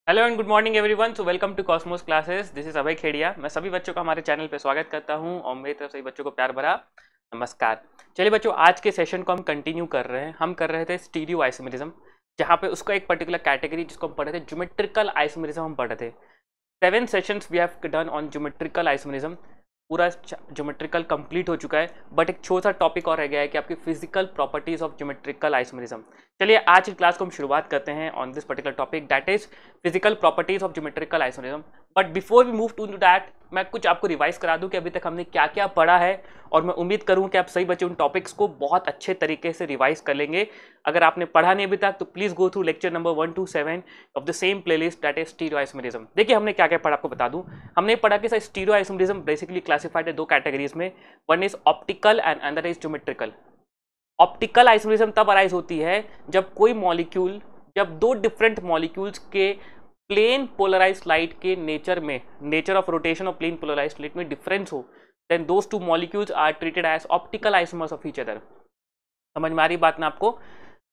Hello and good morning everyone. So welcome to Cosmos classes. This is Abhay Khedia. मैं सभी बच्चों का हमारे चैनल पे स्वागत करता हूं और मेरी तरफ से बच्चों को प्यार भरा नमस्कार। चलिए बच्चों, आज के सेशन को हम कंटिन्यू कर रहे हैं। हम कर रहे थे स्टीरियो आइसोमेरिज्म, जहां पे उसका एक पर्टिकुलर कैटेगरी जिसको हम पढ़े थे ज्योमेट्रिकल आइसोमेरिज्म हम पढ़े थे। 7 sessions we have done on geometrical isomerism. पूरा ज्योमेट्रिकल कंप्लीट हो चुका है, बट एक छोटा सा टॉपिक और रह गया है कि आपकी physical properties of geometrical isomerism. चलिए आज की क्लास को हम शुरुआत करते हैं on this particular topic, that is physical properties of geometrical isomerism. But before we move to that, मैं कुछ आपको रिवाइज करा दूं कि अभी तक हमने क्या क्या पढ़ा है, और मैं उम्मीद करूं कि आप सही बच्चे उन टॉपिक्स को बहुत अच्छे तरीके से रिवाइज कर लेंगे। अगर आपने पढ़ा नहीं अभी तक तो please go through lecture number 1 to 7 of the same playlist, that is stereo isomerism. देखिए हमने क्या क्या पढ़ा आपको बता दूं। हमने पढ़ा कि स्टीरियो आइसोमेरिज्म बेसिकली क्लासिफाइड है दो कैटेगरीज में, one is optical and another is geometrical. Optical isomerism तब अराइज होती है जब कोई मॉलिक्यूल, जब दो डिफरेंट मॉलिक्यूल्स के प्लेन पोलराइज्ड लाइट के nature of rotation of plane polarized light में डिफरेंस हो, then those two molecules are treated as optical isomers of each other. समझ में आ रही बात ना आपको?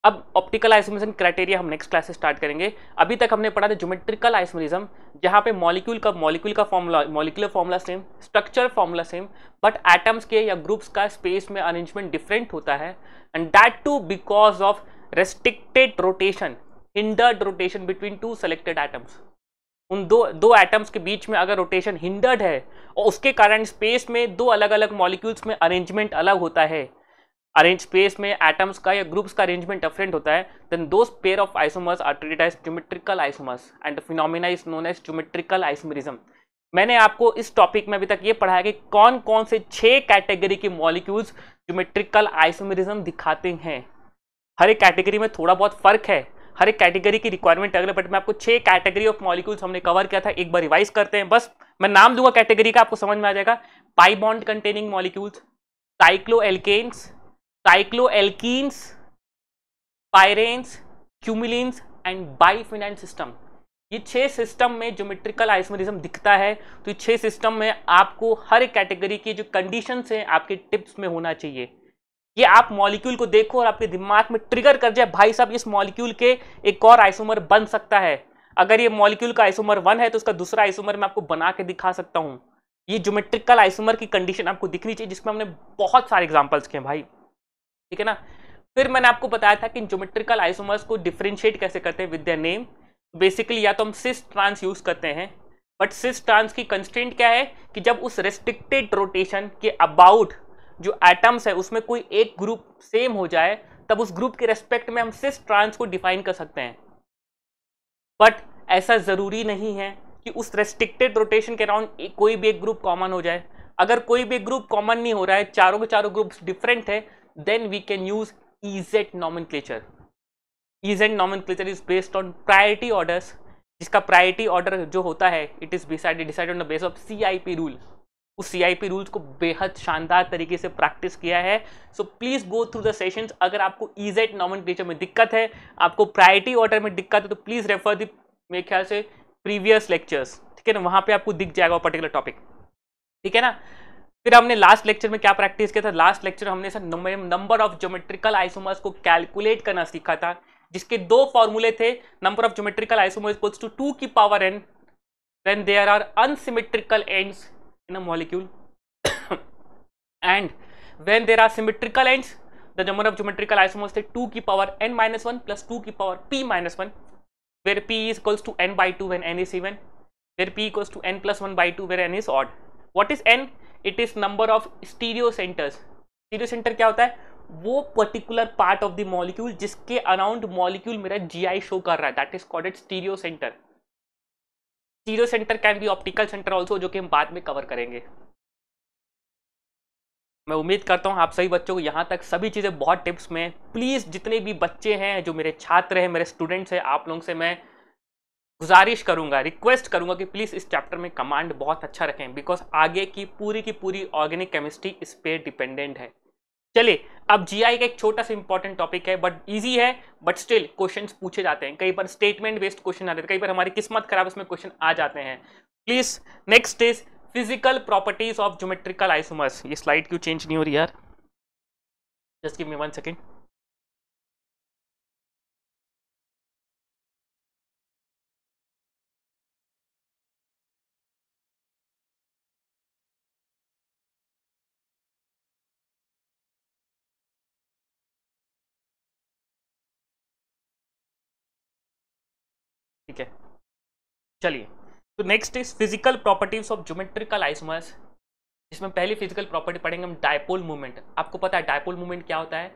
अब ऑप्टिकल आइसोमेरिज्म क्राइटेरिया हम नेक्स्ट क्लास से स्टार्ट करेंगे। अभी तक हमने पढ़ा था ज्योमेट्रिकल आइसोमेरिज्म, जहां पे मॉलिक्यूल का formula, molecular formula same, structure formula same, but atoms के या ग्रुप्स का स्पेस में अरेंजमेंट डिफरेंट होता है, and that too because of restricted rotation, hindered rotation between two selected atoms. उन दो एटम्स के बीच में अगर रोटेशन हिंडर्ड है और उसके कारण स्पेस में दो अलग अलग मॉलिक्यूल्स में अरेंजमेंट अलग होता है, अरेंज स्पेस में एटम्स का या ग्रुप्स का अरेंजमेंट डिफरेंट होता है, then those pair of isomers are treated as geometrical isomers and the phenomena is known as geometrical isomerism. मैंने आपको इस टॉपिक में अभी तक ये पढ़ाया कि कौन कौन से 6 कैटेगरी के मॉलिक्यूल्स ज्योमेट्रिकल आइसोमेरिज्म दिखाते हैं। हर एक कैटेगरी में थोड़ा बहुत फर्क है, हर एक कैटेगरी की रिक्वायरमेंट अगले, बट मैं आपको 6 कैटेगरी ऑफ मॉलिक्यूल्स हमने कवर किया था, एक बार रिवाइज करते हैं। बस मैं नाम दूंगा कैटेगरी का, आपको समझ में आ जाएगा। Pi bond containing molecules, cycloalkanes, cycloalkenes, pyrenes, cumulenes and biphenyl system. ये 6 सिस्टम में ज्योमेट्रिकल आइसोमेरिज्म दिखता है। तो ये 6 सिस्टम में आपको हर एक कैटेगरी की जो कंडीशंस हैं आपके टिप्स में होना चाहिए। ये आप मॉलिक्यूल को देखो और आपके दिमाग में ट्रिगर कर जाए, भाई साहब इस मॉलिक्यूल के एक और आइसोमर बन सकता है। अगर ये मॉलिक्यूल का आइसोमर 1 है तो उसका दूसरा आइसोमर मैं आपको बना के दिखा सकता हूं। ये ज्योमेट्रिकल आइसोमर की कंडीशन आपको दिखनी चाहिए, जिसमें हमने बहुत सारे एग्जांपल्स किए भाई, ठीक है ना। फिर मैंने आपको बताया था कि ज्योमेट्रिकल आइसोमर्स को डिफरेंशिएट कैसे करते हैं विद देयर नेम। बेसिकली या तो हम सिस ट्रांस यूज करते हैं, बट सिस ट्रांस की कंस्ट्रेंट क्या है कि जब उस रेस्ट्रिक्टेड रोटेशन के अबाउट जो एटम्स है उसमें कोई एक ग्रुप सेम हो जाए, तब उस ग्रुप के रेस्पेक्ट में हम सिस ट्रांस को डिफाइन कर सकते हैं। बट ऐसा जरूरी नहीं है कि उस रेस्ट्रिक्टेड रोटेशन के अराउंड कोई भी एक ग्रुप कॉमन हो जाए। अगर कोई भी ग्रुप कॉमन नहीं हो रहा है, चारों के चारों ग्रुप्स डिफरेंट है, then we can use EZ nomenclature. EZ nomenclature is based on priority orders, जिसका प्रायोरिटी ऑर्डर जो होता है it is decided on the base of CIP rule. उस CIP रूल्स को बेहद शानदार तरीके से प्रैक्टिस किया है। So please go through the sessions. अगर आपको EZ nomenclature में दिक्कत है, आपको प्रायोरिटी ऑर्डर में दिक्कत है, तो प्लीज रेफर द, मेरे ख्याल से प्रीवियस लेक्चर्स, ठीक है ना, वहां पे आपको दिख जाएगा पर्टिकुलर टॉपिक, ठीक है ना। फिर हमने लास्ट लेक्चर में क्या प्रैक्टिस किया था? लास्ट लेक्चर हमने sir number of geometrical isomers को कैलकुलेट करना सीखा था, जिसके दो फॉर्मूले थे। Number of geometrical isomers equals to 2 की power n when there are unsymmetrical ends in a molecule and when there are symmetrical ends the number of geometrical isomers थे 2 की पावर n-1 प्लस 2 की power p-1, where p is equals to n/2 when n is even, where p equals to n+1/2 where n is odd. What is n? It is number of stereo centres. Stereo centre क्या होता है? वो particular part of the molecule जिसके around molecule मेरा GI show कर रहा है, that is called it stereo centre. Stereo centre can be optical centre also, जो कि हम बाद में कवर करेंगे। मैं उम्मीद करता हूं आप सभी बच्चों को यहाँ तक सभी चीजें बहुत टिप्स में। प्लीज जितने भी बच्चे हैं, जो मेरे छात्र हैं, मेरे स्टूडेंट्स हैं, आप लोगों से मैं गुजारिश करूंगा, रिक्वेस्ट करूंगा कि प्लीज इस चैप्टर में कमांड बहुत अच्छा रखें, बिकॉज आगे की पूरी ऑर्गेनिक केमिस्ट्री इस पे डिपेंडेंट है। चलिए, अब GI का एक छोटा सा इंपॉर्टेंट टॉपिक है, बट इजी है, बट स्टिल क्वेश्चंस पूछे जाते हैं। कई बार स्टेटमेंट बेस्ड क्वेश्चन आते हैं, कई बार हमारी किस्मत खराब इसमें क्वेश्चन आ जाते हैं। Please next is physical properties of geometrical isomers. ये स्लाइड क्यों चेंज नहीं हो रही यार? Just give me 1 second. ठीक है, चलिए। तो next is physical properties of geometrical isomers, जिसमें पहली फिजिकल प्रॉपर्टी पढ़ेंगे हम डायपोल मूवमेंट। आपको पता है डायपोल मूवमेंट क्या होता है?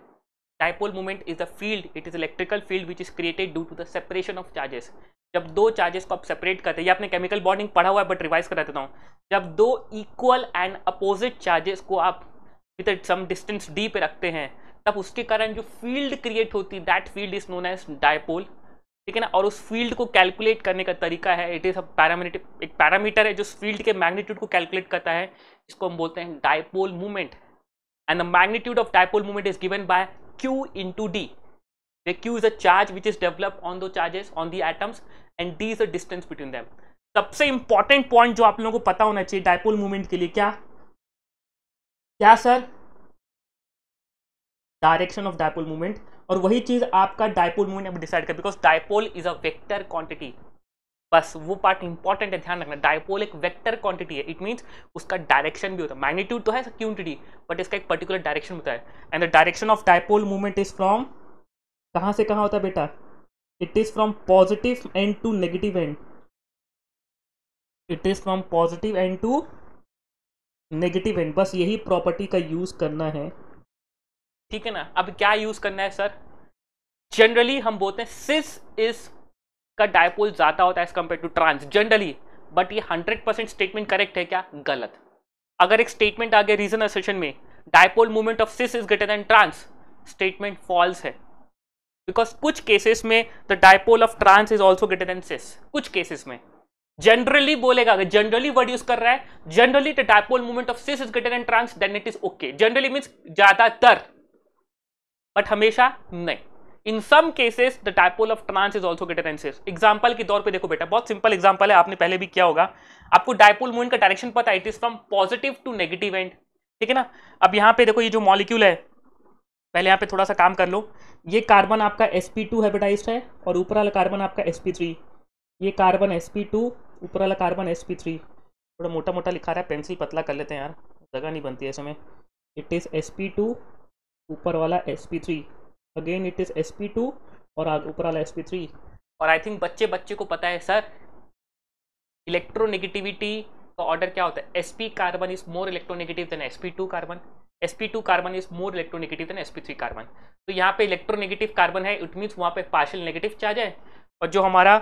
Dipole movement is the field, it is electrical field which is created due to the separation of charges. जब दो चार्जेस को आप सेपरेट करते हैं, ये आपने केमिकल बॉन्डिंग पढ़ा हुआ है बट रिवाइज करा देता हूँ। जब दो इक्वल एंड अपोजिट चार्जेस को आप विद सम डिस्टेंस डी पे रखते हैं, तब उसके कारण जो फील्ड क्रिएट होती है, that field is known as dipole, ठीक है ना। और उस फील्ड को कैलकुलेट करने का तरीका है, इट इज अ पैरामीटर, एक पैरामीटर है जो फील्ड के मैग्नीट्यूड को कैलकुलेट करता है, इसको हम बोलते हैं dipole movement. And the magnitude of dipole movement is given by Q into D, where Q is a charge which is developed on the charges on the atoms and D is the distance between them. सबसे important point जो आप लोगों को पता होना चाहिए dipole movement के लिए, क्या क्या sir? Direction of dipole movement. और वही चीज आपका डायपोल मूवमेंट अब डिसाइड कर, because dipole is a vector quantity. बस वो पार्ट इंपॉर्टेंट है, ध्यान रखना। डायपोल एक वेक्टर क्वांटिटी है, इट मींस उसका डायरेक्शन भी होता है। मैग्नीट्यूड तो है Q into D, बट इसका एक पर्टिकुलर डायरेक्शन होता है। And the direction of dipole movement is from, कहां से कहां होता है बेटा? It is from positive end to negative end. It is from positive end to negative end. बस यही प्रॉपर्टी का यूज करना है, ठीक है ना। अब क्या यूज करना है सर? जनरली हम बोलते हैं सिस इज का डायपोल ज्यादा होता है as compare to trans generally, but ये 100% स्टेटमेंट करेक्ट है क्या? गलत। अगर एक स्टेटमेंट आ गया रीजन असर्शन में, dipole movement of cis is greater than trans, statement false है, बिकॉज कुछ केसेस में the dipole of trans is also greater than cis. कुछ केसेस में जनरली बोलेगा, अगर जनरली वर्ड यूज कर रहा है, generally the dipole movement of cis is greater than trans, then it is okay. Generally means ज्यादातर, but हमेशा नहीं। In some cases the dipole of trans is also greater than cis. Example के तौर पे देखो बेटा, बहुत सिंपल एग्जांपल है, आपने पहले भी किया होगा। आपको डायपोल मूवमेंट का डायरेक्शन पता है, it is from positive to negative end, ठीक है ना। अब यहाँ पे देखो, ये जो मॉलिक्यूल है, पहले यहाँ पे थोड़ा सा काम कर लो। ये कार्बन आपका sp2 हाइब्रिडाइज्ड है और ऊपर वाला कार्बन आपका sp3। ये कार्बन sp2, ऊपर वाला कार्बन sp3। थोड़ा मोटा मोटा लिखा रहा है, पेंसिल पतला कर लेते हैं यार, जगह नहीं बनती है ऐसे में। इट इज sp2, ऊपर वाला sp3, again it is sp2 और ऊपर वाला sp3। और आई थिंक बच्चे को पता है सर, इलेक्ट्रोनेगेटिविटी का ऑर्डर क्या होता है? sp carbon is more electronegative than sp2 carbon, sp2 carbon is more electronegative than sp3 carbon. तो यहाँ पे इलेक्ट्रोनेगेटिव कार्बन है, इट मीन्स वहाँ पे पार्शियल नेगेटिव चार्ज है, और जो हमारा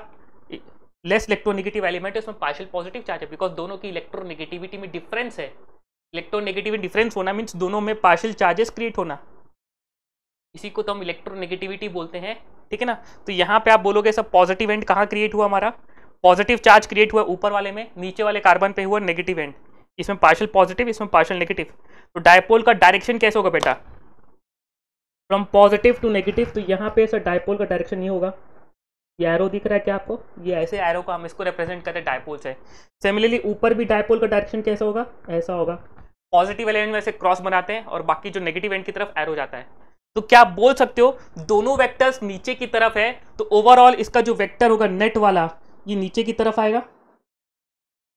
लेस इलेक्ट्रोनेगेटिव एलिमेंट है उसमें पार्शियल पॉजिटिव चार्ज है, बिकॉज दोनों की इलेक्ट्रोनेगेटिविटी में डिफरेंस है। इलेक्ट्रोनेगेटिविटी डिफरेंस होना मीन्स दोनों में पार्शियल चार्जेस क्रिएट होना, इसी को तो हम इलेक्ट्रोनेगेटिविटी बोलते हैं, ठीक है ना। तो यहाँ पे आप बोलोगे सब पॉजिटिव एंड कहाँ क्रिएट हुआ? हमारा पॉजिटिव चार्ज क्रिएट हुआ ऊपर वाले में, नीचे वाले कार्बन पे हुआ नेगेटिव एंड, इसमें पार्शियल पॉजिटिव, इसमें पार्शियल नेगेटिव। तो डायपोल का डायरेक्शन कैसे होगा बेटा? From positive to negative. तो यहाँ पे सर डायपोल का डायरेक्शन ये होगा, ये एरो दिख रहा है क्या आपको? ये ऐसे एरो को हम इसको रिप्रेजेंट करते हैं डायपोल से। सिमिलरली ऊपर भी डायपोल का डायरेक्शन कैसा होगा? ऐसा होगा। पॉजिटिव एलिमेंट में से क्रॉस बनाते हैं और बाकी जो नेगेटिव एंड की तरफ एरो जाता है। तो क्या आप बोल सकते हो दोनों वेक्टर्स नीचे की तरफ है, तो ओवरऑल इसका जो वेक्टर होगा नेट वाला, ये नीचे की तरफ आएगा,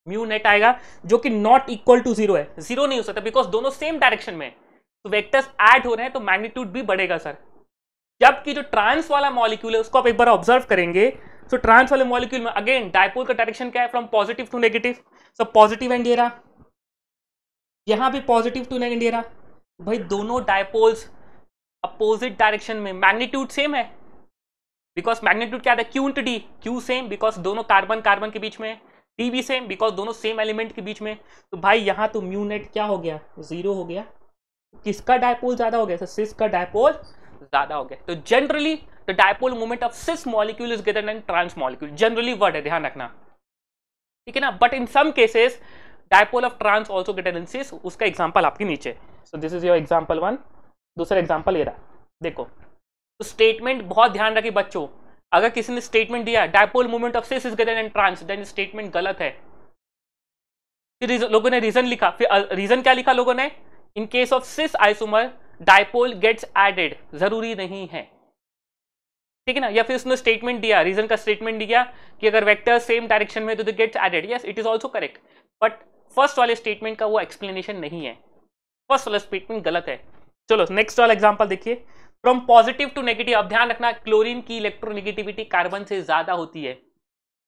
म्यू नेट आएगा, जो कि नॉट इक्वल टू जीरो है। जीरो नहीं हो सकता बिकॉज दोनों सेम डायरेक्शन में, तो वेक्टर्स ऐड हो रहे हैं तो मैग्नीट्यूड भी बढ़ेगा सर। जबकि जो ट्रांस वाला मॉलिक्यूल है उसको आप एक बार ऑब्जर्व करेंगे, तो ट्रांस वाले मॉलिक्यूल में अगेन डायपोल का डायरेक्शन क्या है? From positive to negative. So positive end ये रहा, यहां भी पॉजिटिव टू नेगेटिव ये रहा। भाई दोनों डायपोल्स अपोजिट डायरेक्शन में, मैग्नीट्यूड सेम है, बिकॉज मैग्नीट्यूड क्या था? Q into D, Q same because दोनों कार्बन कार्बन के बीच में, D भी सेम बिकॉज दोनों सेम एलिमेंट के बीच में। तो भाई यहाँ तो म्यू नेट क्या हो गया? जीरो हो गया। किसका डायपोल ज्यादा हो गया? सिस का डायपोल ज्यादा हो गया। तो generally the dipole moment of cis molecule is greater than trans molecule. Generally word है, ध्यान रखना, ठीक है ना। But in some cases dipole of trans also greater than cis. उसका एग्जाम्पल आपके नीचे। So this is your example 1। दूसरा एग्जाम्पल ये रहा, देखो। तो स्टेटमेंट बहुत ध्यान रखिए बच्चों, अगर किसी ने स्टेटमेंट दिया dipole moment of cis is greater than trans, then statement गलत है। फिर लोगों ने रीजन लिखा, फिर रीजन क्या लिखा लोगों ने? In case of cis isomer dipole gets added, जरूरी नहीं है, ठीक है ना। या फिर उसने स्टेटमेंट दिया, रीजन का स्टेटमेंट दिया कि अगर वेक्टर सेम डायरेक्शन में तो they gets added, yes it is also correct, but first वाले स्टेटमेंट का वो एक्सप्लेनेशन नहीं है, फर्स्ट वाला स्टेटमेंट गलत है। चलो नेक्स्ट वाला एग्जांपल देखिए, फ्रॉम पॉजिटिव टू नेगेटिव। अब ध्यान रखना क्लोरीन की इलेक्ट्रोनेगेटिविटी कार्बन से ज्यादा होती है,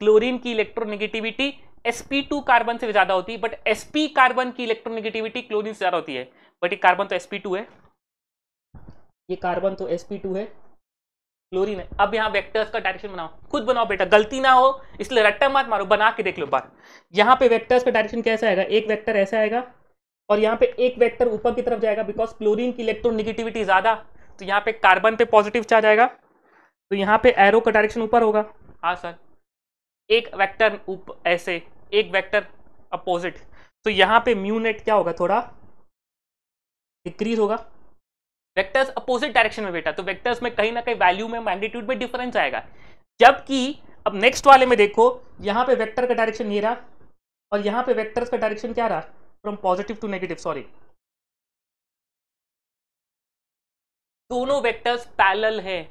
क्लोरीन की इलेक्ट्रोनेगेटिविटी sp2 कार्बन से ज्यादा होती है, बट sp कार्बन की इलेक्ट्रोनेगेटिविटी क्लोरीन से ज्यादा होती है। बट ये कार्बन तो sp2 है, ये कार्बन तो sp2 है, क्लोरीन है। अब यहाँ वेक्टर्स का डायरेक्शन बनाओ, खुद बनाओ बेटा, गलती ना हो इसलिए रट्टा मत मारो, बना के देख लो बार। यहाँ पे वेक्टर्स का डायरेक्शन कैसा आएगा, एक वेक्टर ऐसा आएगा और यहाँ पे एक वेक्टर ऊपर की तरफ जाएगा, बिकॉज क्लोरीन की इलेक्ट्रोनेगेटिविटी ज्यादा, तो यहाँ पे कार्बन पे पॉजिटिव चार्ज आएगा, तो यहाँ पे एरो का डायरेक्शन ऊपर होगा। हाँ सर, एक वेक्टर ऐसे, एक वेक्टर अपोजिट, तो यहाँ पे म्यू नेट क्या होगा, थोड़ा डिक्रीज होगा। वेक्टर्स अपोजिट डायरेक्शन में बेटा, तो वेक्टर्स में कहीं ना कहीं वैल्यू में मैग्नीट्यूड में डिफरेंस आएगा। जबकि अब नेक्स्ट वाले में देखो, यहाँ पे वेक्टर का डायरेक्शन ये रहा और यहाँ पे वेक्टर्स का डायरेक्शन क्या रहा, from positive to negative, sorry, दोनों वेक्टर्स पैरेलल है,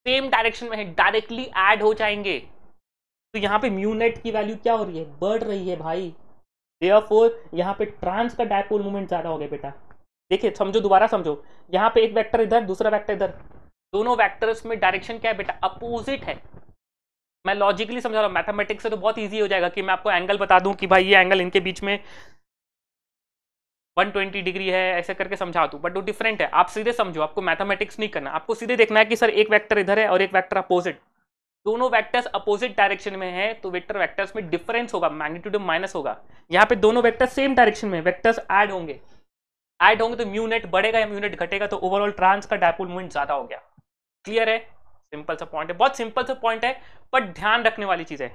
सेम डायरेक्शन में है, डायरेक्टली ऐड हो जाएंगे, तो यहाँ पे म्यू नेट की वैल्यू क्या हो रही है, बढ़ रही है भाई। देयरफॉर यहाँ पे ट्रांस का डायपोल मोमेंट ज्यादा हो गया बेटा। देखिए समझो, दोबारा समझो, यहाँ पे एक वेक्टर इधर, दूसरा वेक्टर इधर, दोनों वेक्टर्स में डायरेक्शन क्या है बेटा, अपोजिट है। मैं लॉजिकली समझा रहा हूँ, मैथमेटिक्स से तो बहुत इजी हो जाएगा कि मैं आपको एंगल बता दूं कि भाई ये एंगल इनके बीच में 120 डिग्री है, ऐसे करके समझा दूं, बट वो डिफरेंट है। आप सीधे समझो, आपको मैथमेटिक्स नहीं करना, आपको सीधे देखना है कि सर एक वेक्टर इधर है और एक वेक्टर अपोजिट, दोनों वेक्टर्स अपोजिट डायरेक्शन में है, तो वेक्टर वेक्टर्स में डिफरेंस होगा, मैग्नीट्यूड माइनस होगा। यहाँ पे दोनों वेक्टर सेम डायरेक्शन में, वेक्टर्स ऐड होंगे, ऐड होंगे तो म्यू नेट बढ़ेगा या म्यू नेट घटेगा, तो ओवरऑल ट्रांस का डायपोल मोमेंट ज्यादा हो गया। क्लियर है, सिंपल सा पॉइंट है, बहुत सिंपल सा पॉइंट है, पर ध्यान रखने वाली चीज है।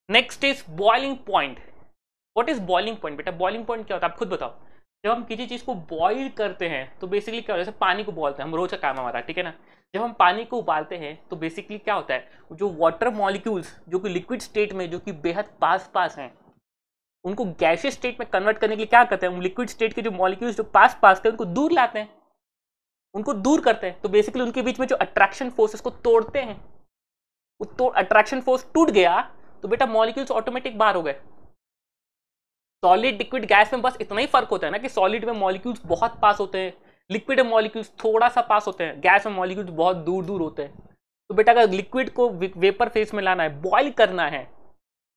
Next is boiling point. What is boiling point बेटा, बॉइलिंग पॉइंट क्या होता है आप खुद बताओ। जब हम किसी चीज को बॉइल करते हैं तो बेसिकली क्या होता है, जैसे पानी को बोलते हैं, हम रोज का काम हमारा, ठीक है ना। जब हम पानी को उबालते हैं तो बेसिकली क्या होता है, जो वाटर मॉलिक्यूल्स जो कि लिक्विड स्टेट में, जो कि बेहद पास पास हैं, उनको गैसियस स्टेट में कन्वर्ट करने के लिए क्या करते हैं, हम लिक्विड स्टेट के जो मॉलिक्यूल्स जो पास पास थे उनको दूर लाते हैं, उनको दूर करते हैं, तो बेसिकली उनके बीच में जो अट्रैक्शन फोर्स है उसको तोड़ते हैं। तो अट्रैक्शन फोर्स टूट गया तो बेटा मॉलिक्यूल्स ऑटोमेटिक बाहर हो गए। सॉलिड लिक्विड गैस में बस इतना ही फर्क होता है ना कि सॉलिड में मॉलिक्यूल्स बहुत पास होते हैं, लिक्विड में मॉलिक्यूल्स थोड़ा सा पास होते हैं, गैस में मॉलिक्यूल्स बहुत दूर दूर होते हैं। तो बेटा अगर लिक्विड को वेपर फेज में लाना है, बॉइल करना है,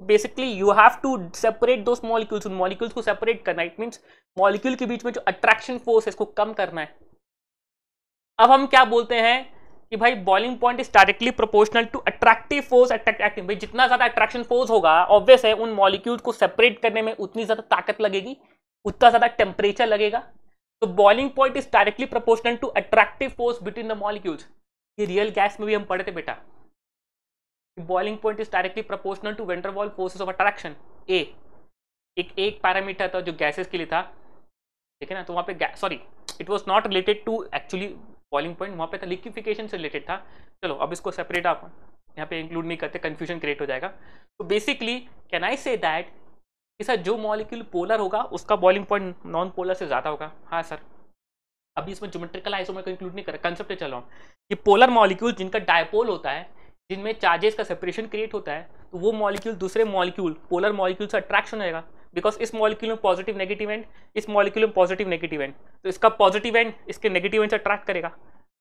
basically you have to separate those molecules, उन मॉलिक्यूल्स को सेपरेट करना है। इट मींस मॉलिक्यूल के बीच में जो अट्रैक्शन फोर्स है इसको कम करना है। अब हम क्या बोलते हैं कि भाई boiling point is directly proportional to attractive force attracting. भाई जितना ज्यादा अट्रैक्शन फोर्स होगा, ऑब्वियस है उन मॉलिक्यूल्स को सेपरेट करने में उतनी ज्यादा ताकत लगेगी, उतना ज्यादा टेम्परेचर लगेगा। तो boiling point is directly proportional to attractive force between the molecules. ये रियल गैस में भी हम पढ़े थे बेटा, boiling point is directly proportional to van der Waals forces of attraction. एक पैरामीटर था जो गैसेस के लिए था, ठीक है ना। तो वहां पे sorry, it was not related to actually boiling point, वहां पे था लिक्विफिकेशन से रिलेटेड था। चलो अब इसको सेपरेट आप यहाँ पे इंक्लूड नहीं करते, कंफ्यूजन क्रिएट हो जाएगा। तो basically can I say that कि सर जो मॉलिक्यूल पोलर होगा उसका बॉइलिंग पॉइंट नॉन पोलर से ज्यादा होगा। हाँ सर, अभी इसमें ज्योमेट्रिकल आइसोमर को इंक्लूड नहीं करें, कंसेप्ट चल रहा हूँ कि पोलर मॉलिक्यूल जिनका डायपोल होता है, जिनमें चार्जेस का सेपरेशन क्रिएट होता है, तो वो मॉलिक्यूल दूसरे मॉलिक्यूल पोलर मॉलिक्यूल से अट्रैक्शन होगा, बिकॉज इस मॉलिक्यूल में पॉजिटिव नेगेटिव एंड, इस मॉलिक्यूल में पॉजिटिव नेगेटिव एंड, तो इसका पॉजिटिव एंड इसके नेगेटिव एंड से अट्रैक्ट करेगा,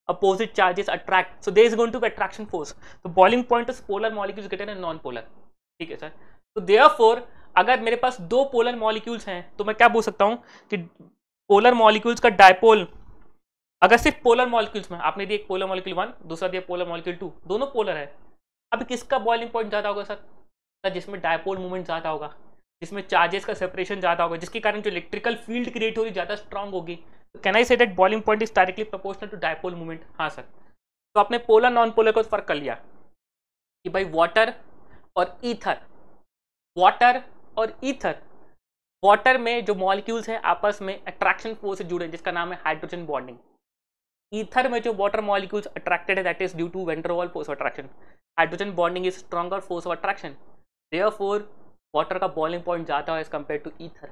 opposite charges attract, so there is going to be attraction force. तो boiling point is polar molecules greater than non polar, ठीक है सर। तो देयरफॉर अगर मेरे पास दो पोलर मॉलिक्यूल्स हैं तो मैं क्या बोल सकता हूँ कि पोलर मॉलिक्यूल्स का डायपोल, अगर सिर्फ पोलर मॉलिक्यूल्स में आपने दिया एक पोलर मॉलिक्यूल 1, दूसरा दिया पोलर मॉलिक्यूल 2, दोनों पोलर है, अब किसका बॉइलिंग पॉइंट ज्यादा होगा सर? जिसमें डायपोल मूवमेंट ज्यादा होगा, जिसमें चार्जेस का सेपरेशन ज्यादा होगा, जिसके कारण जो इलेक्ट्रिकल फील्ड क्रिएट होगी ज्यादा स्ट्रांग होगी। तो can I say that boiling point is directly proportional to dipole movement? हाँ सर। तो आपने पोलर नॉन पोलर को फर्क कर लिया कि भाई वाटर और ईथर, वाटर और ईथर, वाटर में जो मॉलिक्यूल्स हैं आपस में अट्रैक्शन फोर्स से जुड़े जिसका नाम है हाइड्रोजन बॉन्डिंग। ईथर में जो वाटर मॉलिक्यूल्स अट्रैक्टेड है that is due to van der Waals force of attraction. Hydrogen bonding is stronger force of attraction, therefore water का बॉइलिंग पॉइंट ज्यादा है एज कंपेयर टू ईथर।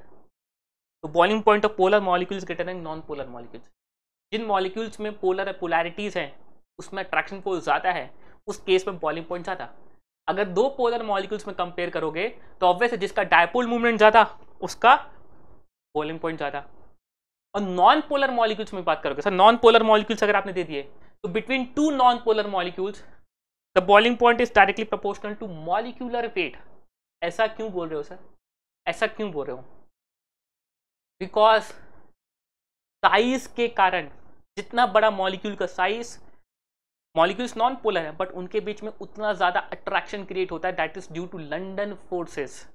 तो boiling point of polar molecules greater than non polar molecules. जिन molecules में polar polarities हैं उसमें attraction force ज्यादा है, उस केस में बॉइलिंग पॉइंट ज्यादा। अगर दो पोलर मॉलिक्यूल्स में कंपेयर करोगे तो ऑब्वियस है जिसका डायपोल मूवमेंट ज्यादा उसका बॉइलिंग पॉइंट ज्यादा। और नॉन पोलर मॉलिक्यूल्स में बात करोगे, सर नॉन पोलर मॉलिक्यूल्स अगर आपने दे दिए तो between two non polar molecules the boiling point is directly proportional to molecular weight. ऐसा क्यों बोल रहे हो सर, ऐसा क्यों बोल रहे हो? बिकॉज साइज के कारण, जितना बड़ा मॉलिक्यूल का साइज, मॉलिक्यूल्स नॉन पोलर है बट उनके बीच में उतना ज्यादा अट्रैक्शन क्रिएट होता है, that is due to London forces.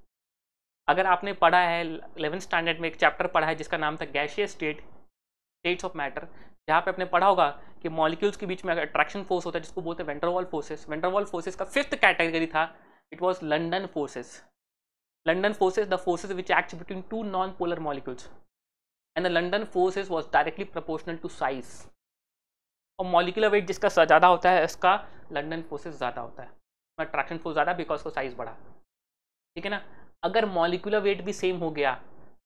अगर आपने पढ़ा है 11th स्टैंडर्ड में एक चैप्टर पढ़ा है जिसका नाम था गैसियस स्टेट्स ऑफ मैटर, जहाँ पे आपने पढ़ा होगा कि मॉलिक्यूल्स के बीच में अट्रैक्शन फोर्स होता है जिसको बोलते हैं वेन डर वाल फोर्सेस। वेन डर वाल फोर्सेस का 5th कैटेगरी था, it was London forces. London forces, the forces which act between two non polar molecules, and the London forces was directly proportional to size. और मॉलिक्यूलर वेट जिसका ज़्यादा होता है इसका लंडन फोर्सेस ज़्यादा होता है, अट्रैक्शन फोर्स ज़्यादा बिकॉज का साइज बड़ा, ठीक है ना। अगर मॉलिक्यूलर वेट भी सेम हो गया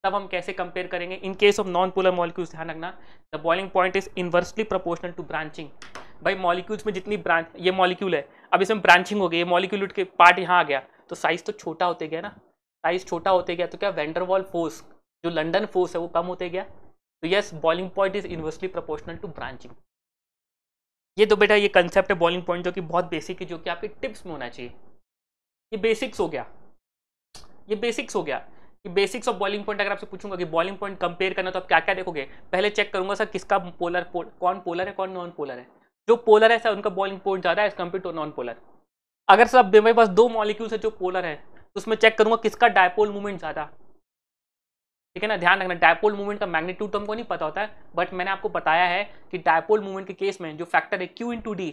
तब हम कैसे कंपेयर करेंगे? In case of non polar molecules ध्यान रखना, the boiling point is inversely proportional to branching. भाई मॉलिक्यूल्स में जितनी ब्रांच, ये मॉलिक्यूल है, अब इसमें ब्रांचिंग हो गई, ये मॉलिक्यूल उठ के पार्ट यहाँ आ गया तो साइज तो छोटा होते गया ना, साइज छोटा होते गया तो क्या वेन डर वाल फोर्स जो लंडन फोर्स है वो कम होते गया। तो yes, boiling point is inversely proportional to branching. ये तो बेटा ये कंसेप्ट है बॉइलिंग पॉइंट जो कि बहुत बेसिक है, जो कि आपके टिप्स में होना चाहिए। ये बेसिक्स हो गया, ये बेसिक्स हो गया कि बेसिक्स ऑफ बॉइलिंग पॉइंट। अगर आपसे पूछूंगा कि बॉइलिंग पॉइंट कंपेयर करना तो आप क्या क्या देखोगे? पहले चेक करूंगा सर किसका कौन पोलर है कौन नॉन पोलर है। जो पोलर है सर उनका बॉइलिंग पॉइंट ज्यादा है as compare to non polar. अगर सर मेरे पास दो मॉलिक्यूल्स है जो पोलर है तो उसमें चेक करूंगा किसका डायपोल मूवमेंट ज्यादा, ठीक है ना। ध्यान रखना, डायपोल मूवमेंट का मैग्नीट्यूड तो हमको नहीं पता होता है, बट मैंने आपको बताया है कि डायपोल मूवमेंट के केस में जो फैक्टर है Q × D,